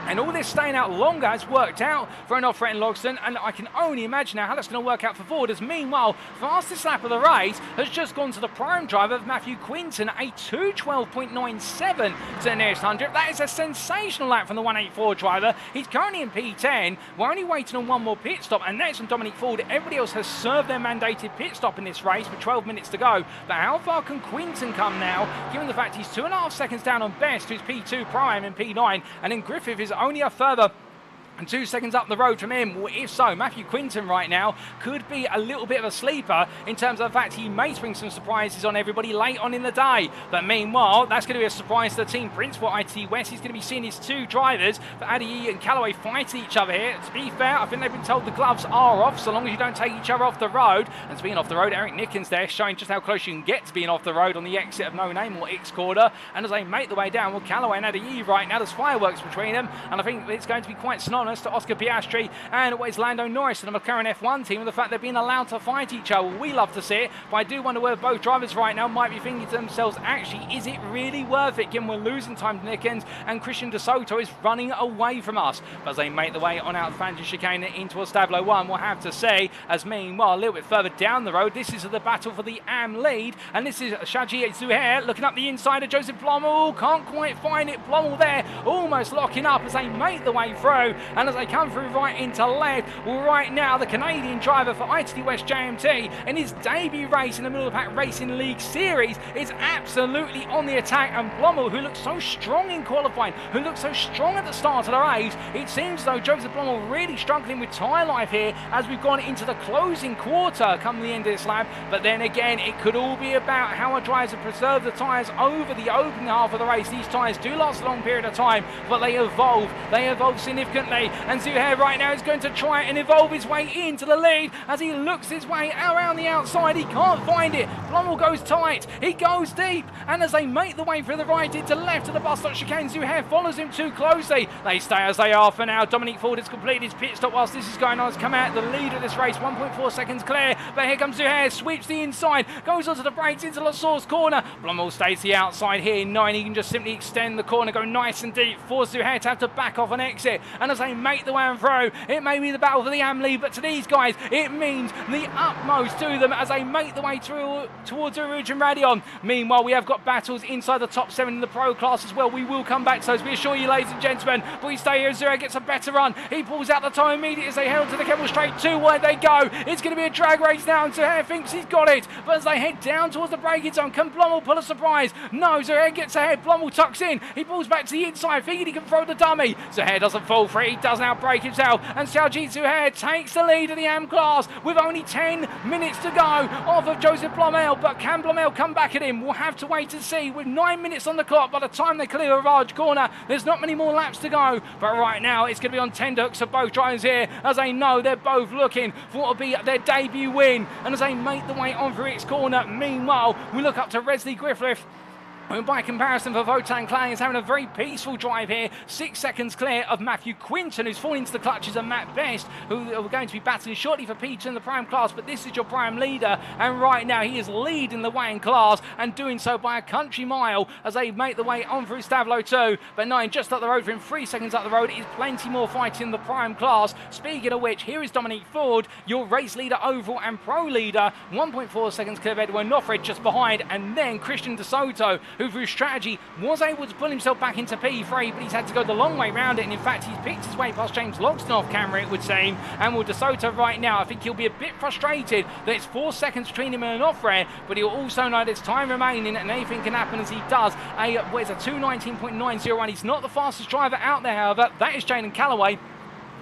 S1: And all this staying out longer has worked out for an Offrey and Logsdon, and I can only imagine now how that's going to work out for Ford, as meanwhile, fastest lap of the race has just gone to the prime driver of Matthew Quinton, a 2:12.97 to the nearest 100. That is a sensational lap from the 184 driver. He's currently in P10. We're only waiting on one more pit stop, and that's from Dominic Ford. Everybody else has served their mandated pit stop in this race with 12 minutes to go. But how far can Quinton come now, given the fact he's 2.5 seconds down on Best, who's P2 prime and P9, and then Griffith is only a further and 2 seconds up the road from him. Well, if so, Matthew Quinton right now could be a little bit of a sleeper in terms of the fact he may spring some surprises on everybody late on in the day. But meanwhile, that's going to be a surprise to the team principal, ITT West. He's going to be seeing his two drivers, but Adeyemi and Callaway, fighting each other here. To be fair, I think they've been told the gloves are off, so long as you don't take each other off the road. And speaking off the road, Eric Nickens there showing just how close you can get to being off the road on the exit of No Name or X quarter. And as they make the way down, well, Callaway and Adeyemi right now, there's fireworks between them, and I think it's going to be quite synonymous to Oscar Piastri and always Lando Norris and the McLaren F1 team, and the fact they're being allowed to fight each other. We love to see it, but I do wonder whether both drivers right now might be thinking to themselves, actually, is it really worth it given we're losing time to Nickens and Christian De Soto is running away from us? But as they make the way on out the Fanta chicane into Stablo 1, we'll have to say, as meanwhile, a little bit further down the road, this is the battle for the AM lead, and this is Shaji Zuhair looking up the inside of Joseph Plommel. Can't quite find it. Plommel there, almost locking up as they make the way through, and as they come through right into left, well, right now the Canadian driver for ITT West JMT in his debut race in the middle of the pack Racing League Series is absolutely on the attack, and Blommel, who looks so strong in qualifying, who looks so strong at the start of the race, it seems as though Joseph Blommel really struggling with tyre life here as we've gone into the closing quarter come the end of this lap. But then again, it could all be about how our drivers have preserved the tyres over the opening half of the race. These tyres do last a long period of time, but they evolve significantly, and Zuhair right now is going to try and evolve his way into the lead as he looks his way around the outside. He can't find it. Blommel goes tight, he goes deep, and as they make the way through the right into left of the bus stop chicane, Zuhair follows him too closely. They stay as they are for now. Dominic Ford has completed his pit stop whilst this is going on. Has come out the lead of this race, 1.4 seconds clear, but here comes Zuhair, sweeps the inside, goes onto the brakes into La Source corner. Blommel stays the outside here, 9, he can just simply extend the corner, go nice and deep, force Zuhair to have to back off and exit, and as they make the way and through, it may be the battle for the AM lead, but to these guys, it means the utmost to them as they make the way through towards Rouge and Radion. Meanwhile, we have got battles inside the top 7 in the pro class as well. We will come back to those, we assure you, ladies and gentlemen, but we stay here. Zuhair gets a better run, he pulls out the time immediately as they head to the Kemmel Straight. 2 wide they go, it's going to be a drag race now, and Zuhair thinks he's got it, but as they head down towards the braking zone, can Blommel pull a surprise? No, Zuhair gets ahead, Blommel tucks in, he pulls back to the inside, thinking he can throw the dummy. Zuhair doesn't fall for it, he does now break himself, and Saljit Zuhair takes the lead of the AM class with only 10 minutes to go off of Joseph Blommel. But can Blommel come back at him? We'll have to wait and see. With 9 minutes on the clock, by the time they clear a large corner, there's not many more laps to go, but right now it's going to be on tenterhooks for both drivers here, as they know they're both looking for what will be their debut win, and as they make the way on through its corner. Meanwhile, we look up to Wesley Griffith, who by comparison for Votan Klang is having a very peaceful drive here, 6 seconds clear of Matthew Quinton, who's falling into the clutches of Matt Best, who are going to be battling shortly for P2 in the prime class, but this is your prime leader, and right now he is leading the way in class, and doing so by a country mile as they make the way on through Stavlo 2, but 9 just up the road for him, 3 seconds up the road, is plenty more fight in the prime class. Speaking of which, here is Dominic Ford, your race leader overall and pro leader, 1.4 seconds clear of Edwin Noffred just behind, and then Christian De Soto, who through strategy was able to pull himself back into P3, but he's had to go the long way round it, and in fact he's picked his way past James Logston off camera, it would seem, and with De Soto right now, I think he'll be a bit frustrated that it's 4 seconds between him and an off-rare, but he'll also know there's time remaining and anything can happen as he does. Where's a 2:19.901, he's not the fastest driver out there, however, that is Jaden Callaway,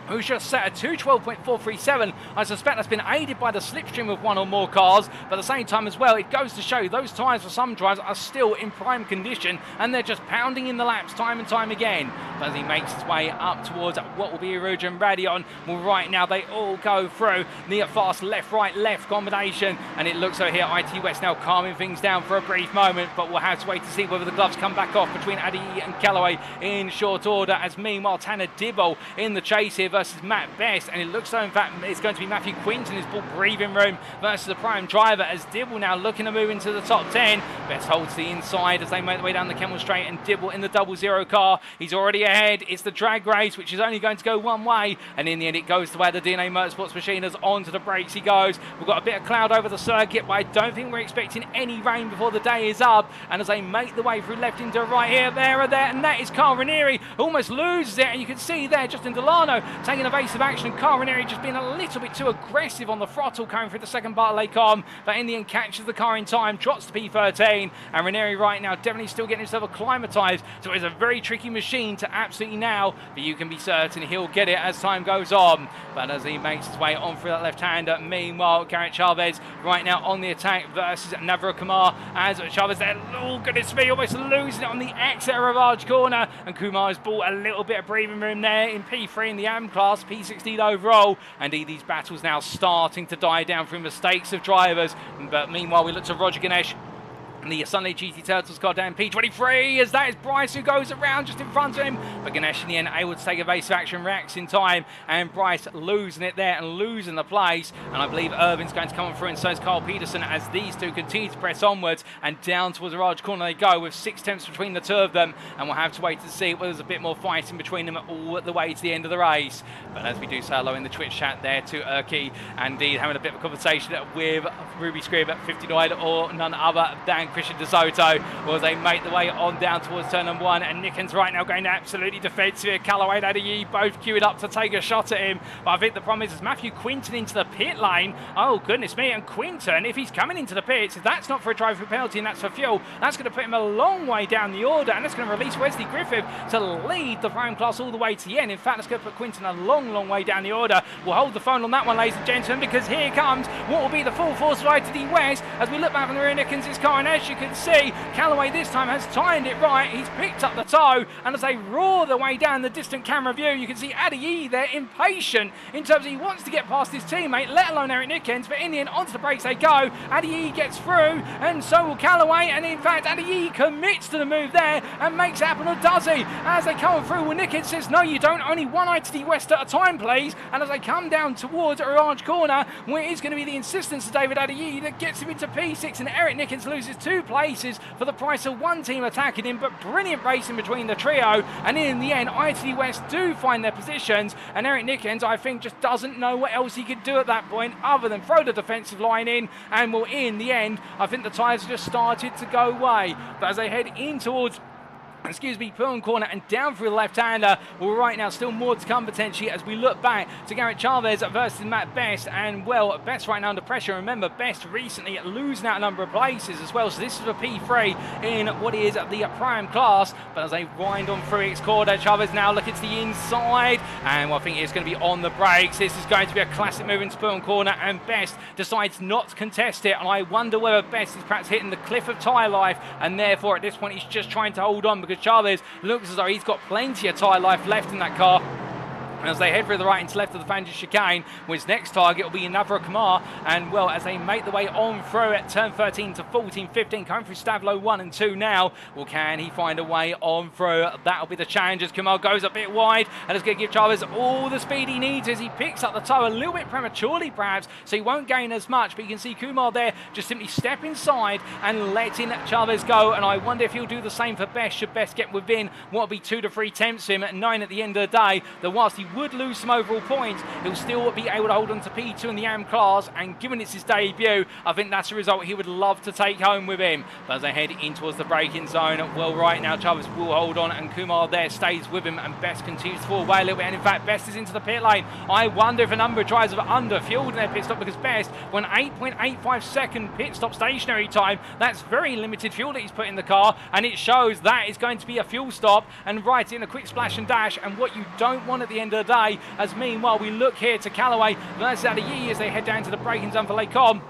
S1: who's just set a 2:12.437. I suspect that's been aided by the slipstream of one or more cars, but at the same time as well, it goes to show those tyres for some drivers are still in prime condition, and they're just pounding in the laps time and time again. But as he makes his way up towards what will be Rouge and Radion, well, right now they all go through the fast left combination, and it looks like here IT West now calming things down for a brief moment, but we'll have to wait to see whether the gloves come back off between Addy and Callaway in short order, as meanwhile Tanner Dibble in the chase here versus Matt Best, and it looks so in fact it's going to be Matthew Quinton, his ball breathing room versus the prime driver, as Dibble now looking to move into the top 10. Best holds the inside as they make their way down the Kemmel Straight, and Dibble in the 00 car, he's already ahead. It's the drag race, which is only going to go one way, and in the end it goes the way of the DNA Motorsports machine, as onto the brakes he goes. We've got a bit of cloud over the circuit, but I don't think we're expecting any rain before the day is up, and as they make the way through left into right here, there, and that is Carl Ranieri, almost loses it, and you can see there Justin Delano taking evasive action, and Carl Ranieri just being a little bit too aggressive on the throttle coming through the second part of Lake Com, but in the end catches the car in time, drops to P13, and Ranieri right now definitely still getting himself acclimatised, so it's a very tricky machine to absolutely now, but you can be certain he'll get it as time goes on. But as he makes his way on through that left-hander, meanwhile Garrett Chavez right now on the attack versus Navra Kumar, as Chavez there, oh goodness me, almost losing it on the exit of Ravage corner, and Kumar's bought a little bit of breathing room there in P3 in the AM class, P16 overall, and these battles now starting to die down through mistakes of drivers. But meanwhile we look to Roger Ganesh and the Sunday GT Turtles car down P23, as that is Bryce who goes around just in front of him, but Ganesh in the end able to take evasive action, reacts in time, and Bryce losing it there and losing the place, and I believe Irvin's going to come through, and so is Carl Peterson, as these two continue to press onwards, and down towards the large corner they go with 6 tenths between the two of them, and we'll have to wait to see whether there's a bit more fighting between them all the way to the end of the race. But as we do say hello in the Twitch chat there to Urki, and indeed having a bit of a conversation with Ruby Scribb at 59, or none other than Christian De Soto as they make the way on down towards turn number 1, and Nickens right now going absolutely defensive here. Callaway and Adeyemi both queued up to take a shot at him, but I think the problem is Matthew Quinton into the pit lane. Oh goodness me, and Quinton, if he's coming into the pits, if that's not for a driver penalty and that's for fuel, that's going to put him a long way down the order, and that's going to release Wesley Griffith to lead the Pro-Am class all the way to the end. In fact, that's going to put Quinton a long way down the order. We'll hold the phone on that one, ladies and gentlemen, because here comes what will be the full force of ITD West as we look back on the rear Nickens' car, and as you can see, Callaway this time has timed it right. He's picked up the toe, and as they roar their way down the distant camera view, you can see Adeyemi there impatient in terms of he wants to get past his teammate, let alone Eric Nickens, but in the end onto the brakes they go. Adeyemi gets through, and so will Callaway, and in fact Adeyemi commits to the move there and makes it happen, or does he? As they come through, well, Nickens says no you don't, only one ITD West at a time please, and as they come down towards Orange Corner, where it is going to be the insistence of David Adeyemi that gets him into P6, and Eric Nickens loses 2 places for the price of one team attacking him, but brilliant racing between the trio, and in the end ITD West do find their positions, and Eric Nickens I think just doesn't know what else he could do at that point other than throw the defensive line in, and well, in the end I think the tyres just started to go away. But as they head in towards Pro-Am corner and down through the left-hander, well, right now still more to come potentially as we look back to Garrett Chavez versus Matt Best, and well, Best right now under pressure. Remember, Best recently losing out a number of places as well, so this is a P3 in what is the Pro-Am class, but as they wind on through its corner, Chavez now looking to the inside, and well, I think it's going to be on the brakes. This is going to be a classic move into Pro-Am corner, and Best decides not to contest it, and I wonder whether Best is perhaps hitting the cliff of tyre life, and therefore at this point he's just trying to hold on, because Chavez looks as though he's got plenty of tyre life left in that car. And as they head through the right into left of the Fangio chicane, his next target will be Navra Kamar. And well, as they make the way on through at turn 13 to 14, 15, coming through Stavlo 1 and 2 now. Well, can he find a way on through? That'll be the challenge as Kamar goes a bit wide, and it's going to give Chavez all the speed he needs as he picks up the toe a little bit prematurely perhaps, so he won't gain as much. But you can see Kumar there just simply step inside and letting Chavez go, and I wonder if he'll do the same for Best should Best get within what will be 2 to 3 tenths of him at 9 at the end of the day. That whilst he would lose some overall points, he'll still be able to hold on to P2 in the AM class, and given it's his debut, I think that's a result he would love to take home with him. But as they head in towards the braking zone, well, right now Chavez will hold on, and Kumar there stays with him, and Best continues to fall away a little bit, and in fact Best is into the pit lane. I wonder if a number of drivers have under-fueled in their pit stop, because Best, when 8.85 second pit stop stationary time, that's very limited fuel that he's put in the car, and it shows that is going to be a fuel stop, and right in a quick splash and dash, and what you don't want at the end of the day. As meanwhile we look here to Callaway versus Adeyemi as they head down to the braking zone for Lecom.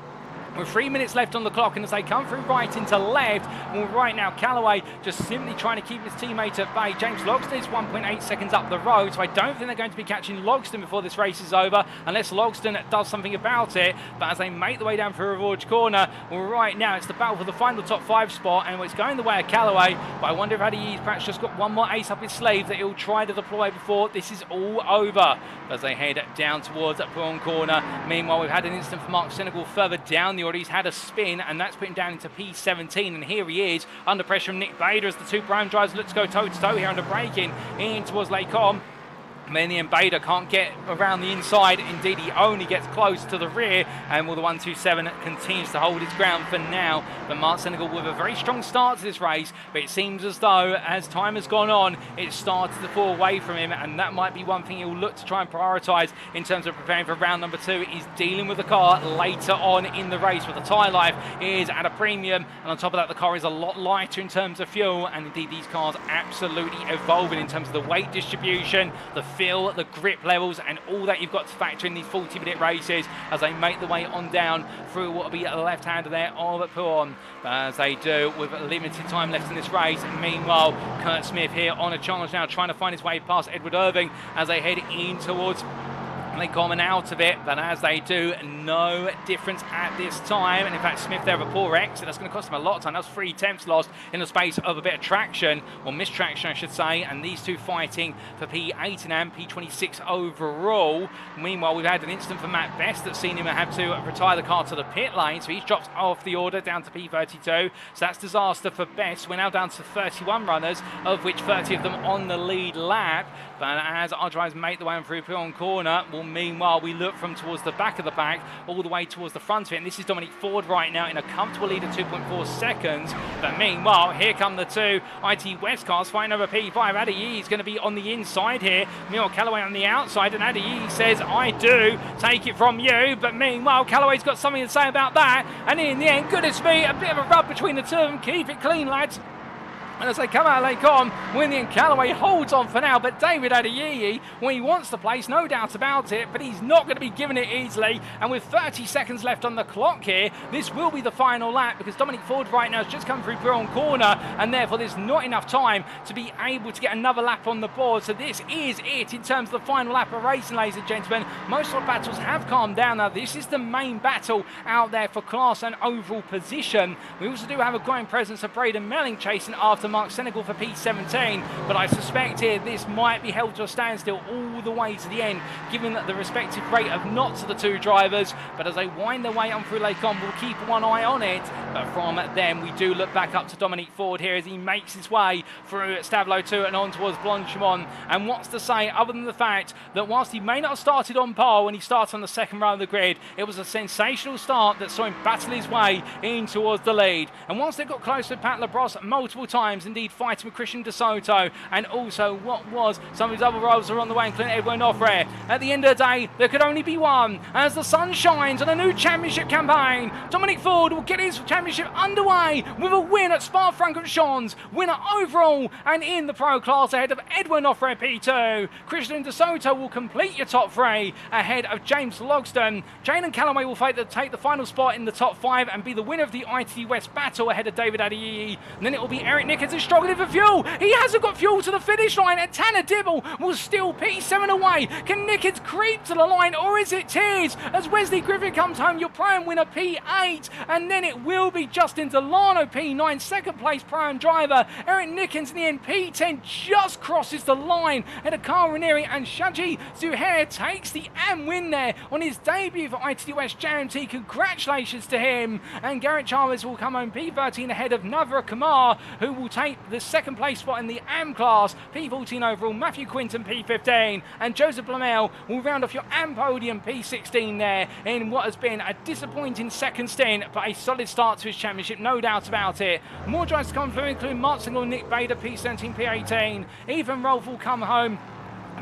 S1: With 3 minutes left on the clock, and as they come through right into left, well, right now Callaway just simply trying to keep his teammate at bay. James Logston is 1.8 seconds up the road, so I don't think they're going to be catching Logston before this race is over, unless Logston does something about it. But as they make the way down through Orange Corner, well, right now it's the battle for the final top 5 spot, and it's going the way of Callaway. But I wonder if Adeyemi's perhaps just got one more ace up his sleeve that he'll try to deploy before this is all over. As they head down towards Pro-Am corner, meanwhile we've had an incident for Mark Senegal further down the order. He's had a spin, and that's put him down into P17, and here he is under pressure from Nick Bader as the two Pro-Am drivers look to go toe-to-toe here under braking in towards Lecom. Manny and Bader can't get around the inside. Indeed, he only gets close to the rear, and well, the 127 continues to hold its ground for now. But Mark Senegal with a very strong start to this race, but it seems as though as time has gone on, it starts to fall away from him, and that might be one thing he'll look to try and prioritise in terms of preparing for round number 2. He's dealing with the car later on in the race, where the tyre life is at a premium, and on top of that, the car is a lot lighter in terms of fuel, and indeed these cars absolutely evolving in terms of the weight distribution, the feel, the grip levels, and all that you've got to factor in these 40-minute races as they make the way on down through what will be a left-hander there of Puon. As they do with limited time left in this race. Meanwhile, Kurt Smith here on a challenge now, trying to find his way past Edward Irving as they head in towards They come out of it, but as they do, no difference at this time. And in fact, Smith there with a poor exit. That's going to cost him a lot of time. That's 3 attempts lost in the space of a bit of traction, or mistraction, I should say. And these two fighting for P8 and P26 overall. Meanwhile, we've had an incident for Matt Best that's seen him have to retire the car to the pit lane. So he's dropped off the order down to P32. So that's disaster for Best. We're now down to 31 runners, of which 30 of them on the lead lap. But as our drivers make the way on through Pion Corner, well, meanwhile, we look from towards the back of the pack all the way towards the front of it. And this is Dominic Ford right now in a comfortable lead of 2.4 seconds. But meanwhile, here come the two IT West cars fighting over P5. Adayi is going to be on the inside here. Meanwhile, Callaway on the outside. And Adayi says, I do take it from you. But meanwhile, Callaway's got something to say about that. And in the end, goodness me, a bit of a rub between the two of them. Keep it clean, lads. And as they come out, they come. Winnie and Callaway holds on for now, but David Adayi, when he wants the place, no doubt about it, but he's not going to be giving it easily. And with 30 seconds left on the clock here, this will be the final lap, because Dominic Ford right now has just come through Pion Corner, and therefore there's not enough time to be able to get another lap on the board. So this is it in terms of the final lap of racing, ladies and gentlemen. Most of the battles have calmed down now. This is the main battle out there for class and overall position. We also do have a growing presence of Braden Melling chasing after Mark Senegal for P17, but I suspect here this might be held to a standstill all the way to the end, given the respective rate of knots of the two drivers. But as they wind their way on through Lake On, we'll keep one eye on it. But from them, we do look back up to Dominic Ford here as he makes his way through Stavlo 2 and on towards Blanchimont. And what's to say other than the fact that whilst he may not have started on par when he started on the second row of the grid, it was a sensational start that saw him battle his way in towards the lead. And once they got close with Pat Labrosse multiple times, indeed fighting with Christian De Soto, and also what was some of his other rivals are on the way, including Edwin Offre. At the end of the day, there could only be one. As the sun shines on a new championship campaign, Dominic Ford will get his championship underway with a win at Spa-Francorchamps, winner overall and in the pro class ahead of Edwin Offre P2. Christian De Soto will complete your top three ahead of James Logston. Jane and Callaway will take the final spot in the top five and be the winner of the ITT West battle ahead of David Adayi. And then it will be Eric Nickens who's struggling for fuel. He hasn't got fuel to the finish line, and Tanner Dibble will steal P7 away. Can Nickens creep to the line, or is it Tears? As Wesley Griffin comes home, your Pro-Am winner P8, and then it will be Justin Delano P9, second place Pro-Am driver. Eric Nickens in the end P10 just crosses the line, and Carl Ranieri and Shaji Zuhair takes the AM win there on his debut for ITT West JMT. Congratulations to him. And Garrett Chavez will come home P13 ahead of Navra Kamar, who will take the second place spot in the AM class. P14 overall, Matthew Quinton P15, and Joseph Blamel will round off your AM podium P16 there in what has been a disappointing second stint, but a solid start to his championship, no doubt about it. More drivers to come through, including Mark Single, Nick Bader P17, P18. Ethan Rolfe will come home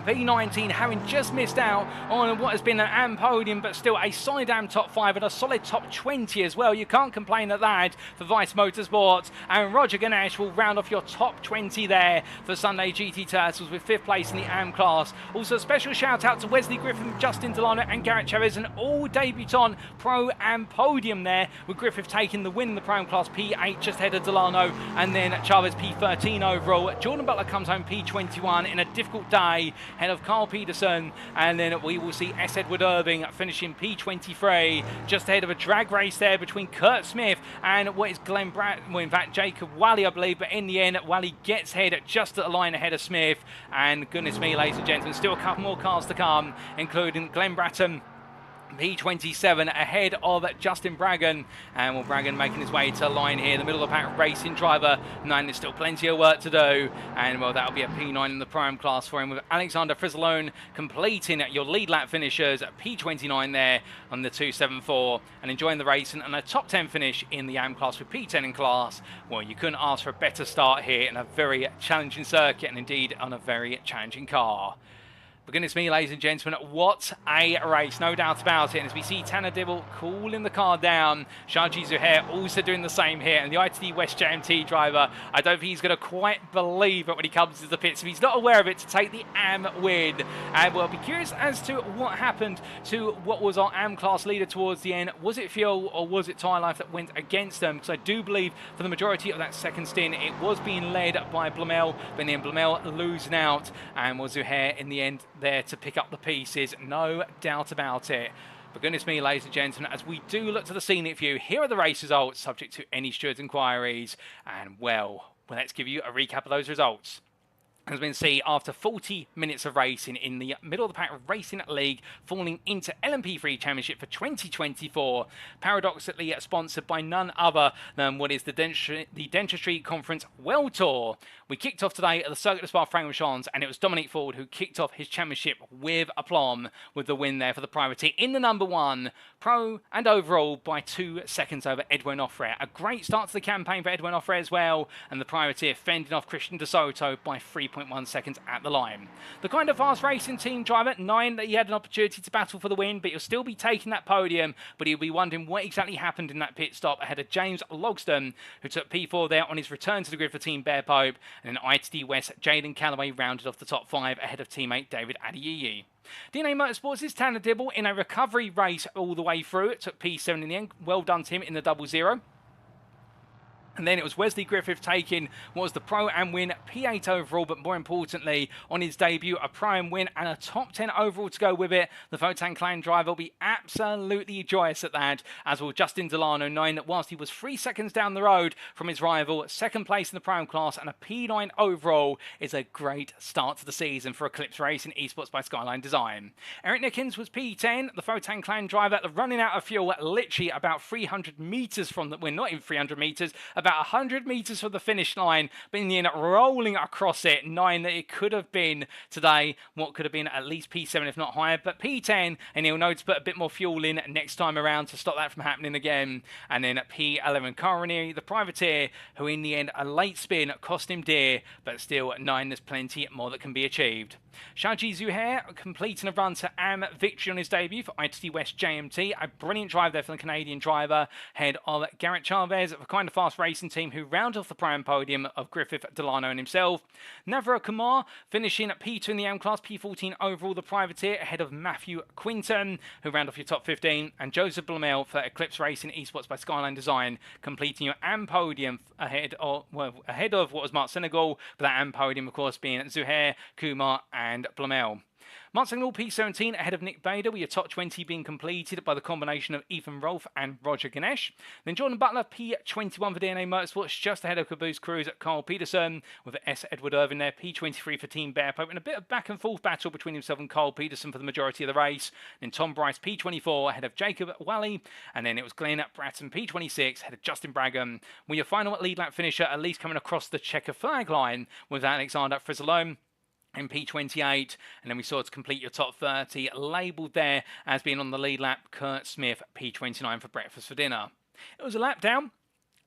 S1: P19, having just missed out on what has been an AM podium, but still a solid AM top 5 and a solid top 20 as well. You can't complain at that for Vice Motorsports. And Roger Ganesh will round off your top 20 there for Sunday GT Turtles with 5th place in the AM class. Also a special shout out to Wesley Griffin, Justin Delano and Garrett Chavez, an all debutant Pro-Am podium there, with Griffith taking the win in the Pro-Am class, P8 just ahead of Delano, and then Chavez P13 overall. Jordan Butler comes home P21 in a difficult day ahead of Carl Peterson, and then we will see S. Edward Irving finishing P23 just ahead of a drag race there between Kurt Smith and what is Glenn well, in fact Jacob Wally, I believe, but in the end Wally gets head just at the line ahead of Smith. And goodness me, ladies and gentlemen, still a couple more cars to come, including Glenn Bratton P27 ahead of Justin Braggan, and well, Braggan making his way to the line here, the middle of the pack racing driver 9. There's still plenty of work to do, and well, that'll be a P9 in the Pro-Am class for him, with Alexander Frizzalone completing your lead lap finishers at P29 there on the 274, and enjoying the race and a top 10 finish in the AM class with P10 in class. Well, you couldn't ask for a better start here in a very challenging circuit, and indeed on a very challenging car. But goodness me, ladies and gentlemen, what a race, no doubt about it. And as we see Tanner Dibble cooling the car down, Shaji Zuhair also doing the same here. And the ITT West JMT driver, I don't think he's going to quite believe it when he comes to the pits. If he's not aware of it, to take the AM win. And we'll be curious as to what happened to what was our AM class leader towards the end. Was it fuel or was it tyre life that went against them? Because I do believe for the majority of that second stint, it was being led by Blamel, but then Blamel losing out, and was Zuhair in the end there to pick up the pieces, no doubt about it. But goodness me, ladies and gentlemen, as we do look to the scenic view, here are the race results subject to any steward's inquiries. And well, let's give you a recap of those results. has been seen after 40 minutes of racing in the middle of the pack racing league, falling into LMP3 Championship for 2024, paradoxically sponsored by none other than what is the Dentistry Conference World Tour. We kicked off today at the circuit of Spa-Francorchamps, and it was Dominic Ford who kicked off his championship with aplomb, with the win there for the privateer in the number 1, pro and overall by 2 seconds over Edwin Offray. A great start to the campaign for Edwin Offray as well, and the privateer fending off Christian De Soto by 3.1 seconds at the line. The kind of fast racing team driver, 9, that he had an opportunity to battle for the win, but he'll still be taking that podium, but he'll be wondering what exactly happened in that pit stop ahead of James Logston, who took P4 there on his return to the grid for Team Bear Pope, and then ITD West Jaden Callaway rounded off the top 5 ahead of teammate David Adeyiyi. DNA Motorsports' Tanner Dibble in a recovery race all the way through. It took P7 in the end. Well done to him in the 00. And then it was Wesley Griffith taking what was the Pro-Am win, P8 overall, but more importantly, on his debut, a Pro-Am win and a top 10 overall to go with it. The Photon Clan driver will be absolutely joyous at that, as will Justin Delano, knowing that whilst he was 3 seconds down the road from his rival, second place in the Pro-Am class and a P9 overall is a great start to the season for Eclipse Racing Esports by Skyline Design. Eric Nickens was P10, the Photon Clan driver, running out of fuel literally about 300 metres from the, well, not even 300 metres, about 100 metres from the finish line, but in the end rolling across it, 9 that it could have been today, what could have been at least P7 if not higher, but P10, and he'll know to put a bit more fuel in next time around to stop that from happening again. And then at P11 Coronary, the privateer, who in the end a late spin cost him dear, but still 9, there's plenty more that can be achieved. Shaji Zuhair completing a run to AM victory on his debut for ITT West JMT. A brilliant drive there for the Canadian driver, head of Garrett Chavez, of a kind of fast racing team who round off the prime podium of Griffith, Delano and himself. Navra Kumar finishing at P2 in the AM class, P14 overall, the privateer, ahead of Matthew Quinton, who round off your top 15, and Joseph Blamel for Eclipse Racing Esports by Skyline Design, completing your AM podium ahead of what was Mark Senegal, but that AM podium, of course, being Zuhair, Kumar, and Blamel. Mark Signal P17 ahead of Nick Bader, with your top 20 being completed by the combination of Ethan Rolfe and Roger Ganesh. Then Jordan Butler P21 for DNA Motorsports, just ahead of Caboose Cruz at Carl Peterson, with S. Edward Irvin there, P23 for Team Bear Pope, and a bit of back and forth battle between himself and Carl Peterson for the majority of the race. Then Tom Bryce P24 ahead of Jacob Wally, and then it was Glenn Bratton P26 ahead of Justin Braggham, with your final lead lap finisher at least coming across the checker flag line with Alexander Frizzalone in P28, and then we saw to complete your top 30, labelled there as being on the lead lap, Kurt Smith, P29 for breakfast for dinner. It was a lap down.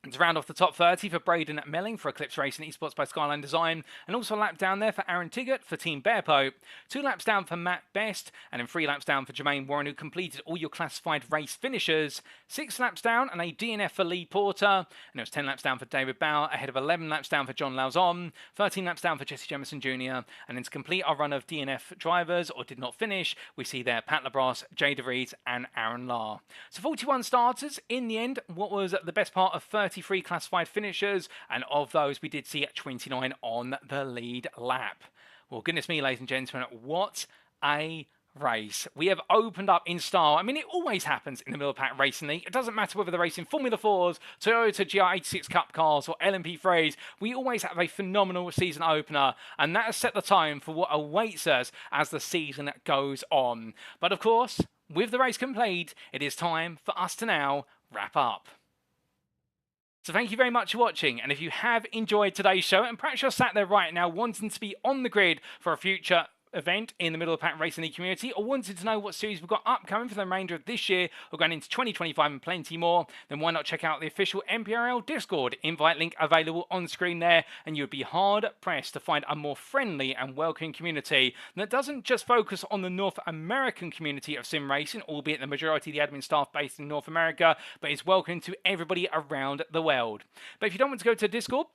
S1: And to round off the top 30 for Braden Melling for Eclipse Racing Esports by Skyline Design, and also a lap down there for Aaron Tiggott for Team Bear Pope, 2 laps down for Matt Best, and then 3 laps down for Jermaine Warren, who completed all your classified race finishers, 6 laps down and a DNF for Lee Porter, and it was 10 laps down for David Bauer, ahead of 11 laps down for John Lauzon, 13 laps down for Jesse Jemison Jr., and then to complete our run of DNF drivers, or did not finish, we see there Pat Labrosse, Jay DeVries, and Aaron Lahr. So 41 starters, in the end, what was the best part of 33 classified finishers, and of those we did see 29 on the lead lap. Well, goodness me, ladies and gentlemen, what a race. We have opened up in style. I mean, it always happens in the middle of pack racing league. It doesn't matter whether they're racing Formula 4s, Toyota GR86 Cup cars, or LMP3s. We always have a phenomenal season opener, and that has set the tone for what awaits us as the season goes on. But of course, with the race complete, it is time for us to now wrap up. So thank you very much for watching, and if you have enjoyed today's show, and perhaps you're sat there right now wanting to be on the grid for a future event in the middle of the pack racing league community, or wanted to know what series we've got upcoming for the remainder of this year or going into 2025 and plenty more, then why not check out the official MPRL Discord invite link available on screen there, and you'd be hard pressed to find a more friendly and welcoming community that doesn't just focus on the North American community of sim racing, albeit the majority of the admin staff based in North America, but is welcoming to everybody around the world. But if you don't want to go to Discord,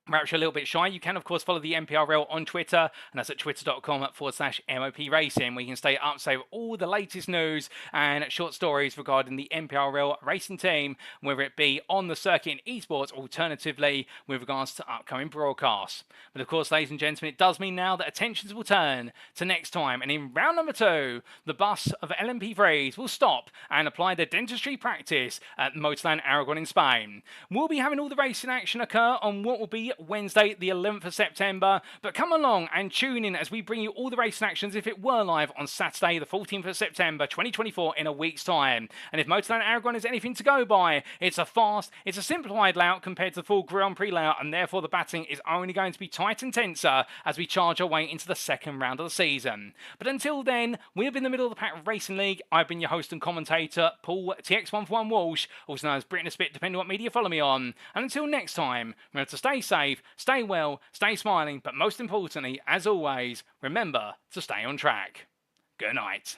S1: perhaps you're a little bit shy, you can of course follow the MPRL on Twitter, and that's at twitter.com/MOP Racing, where you can stay up to date with all the latest news and short stories regarding the MPRL racing team, whether it be on the circuit in esports, alternatively with regards to upcoming broadcasts. But of course, ladies and gentlemen, it does mean now that attentions will turn to next time, and in round number 2, the bus of LMP3s will stop and apply their dentistry practice at Motorland Aragon in Spain. We'll be having all the racing action occur on what will be Wednesday, the 11th of September. But come along and tune in as we bring you all the racing actions if it were live on Saturday, the 14th of September 2024 in a week's time. And if Motorland Aragon is anything to go by, it's a fast, it's a simplified layout compared to the full Grand Prix layout, and therefore the batting is only going to be tight and tenser as we charge our way into the second round of the season. But until then, we've been in the middle of the pack racing league. I've been your host and commentator, Paul TX141 Walsh, also known as Britain a Spit, depending on what media you follow me on. And until next time, remember to stay safe, stay well, stay smiling, but most importantly, as always, remember to stay on track. Good night.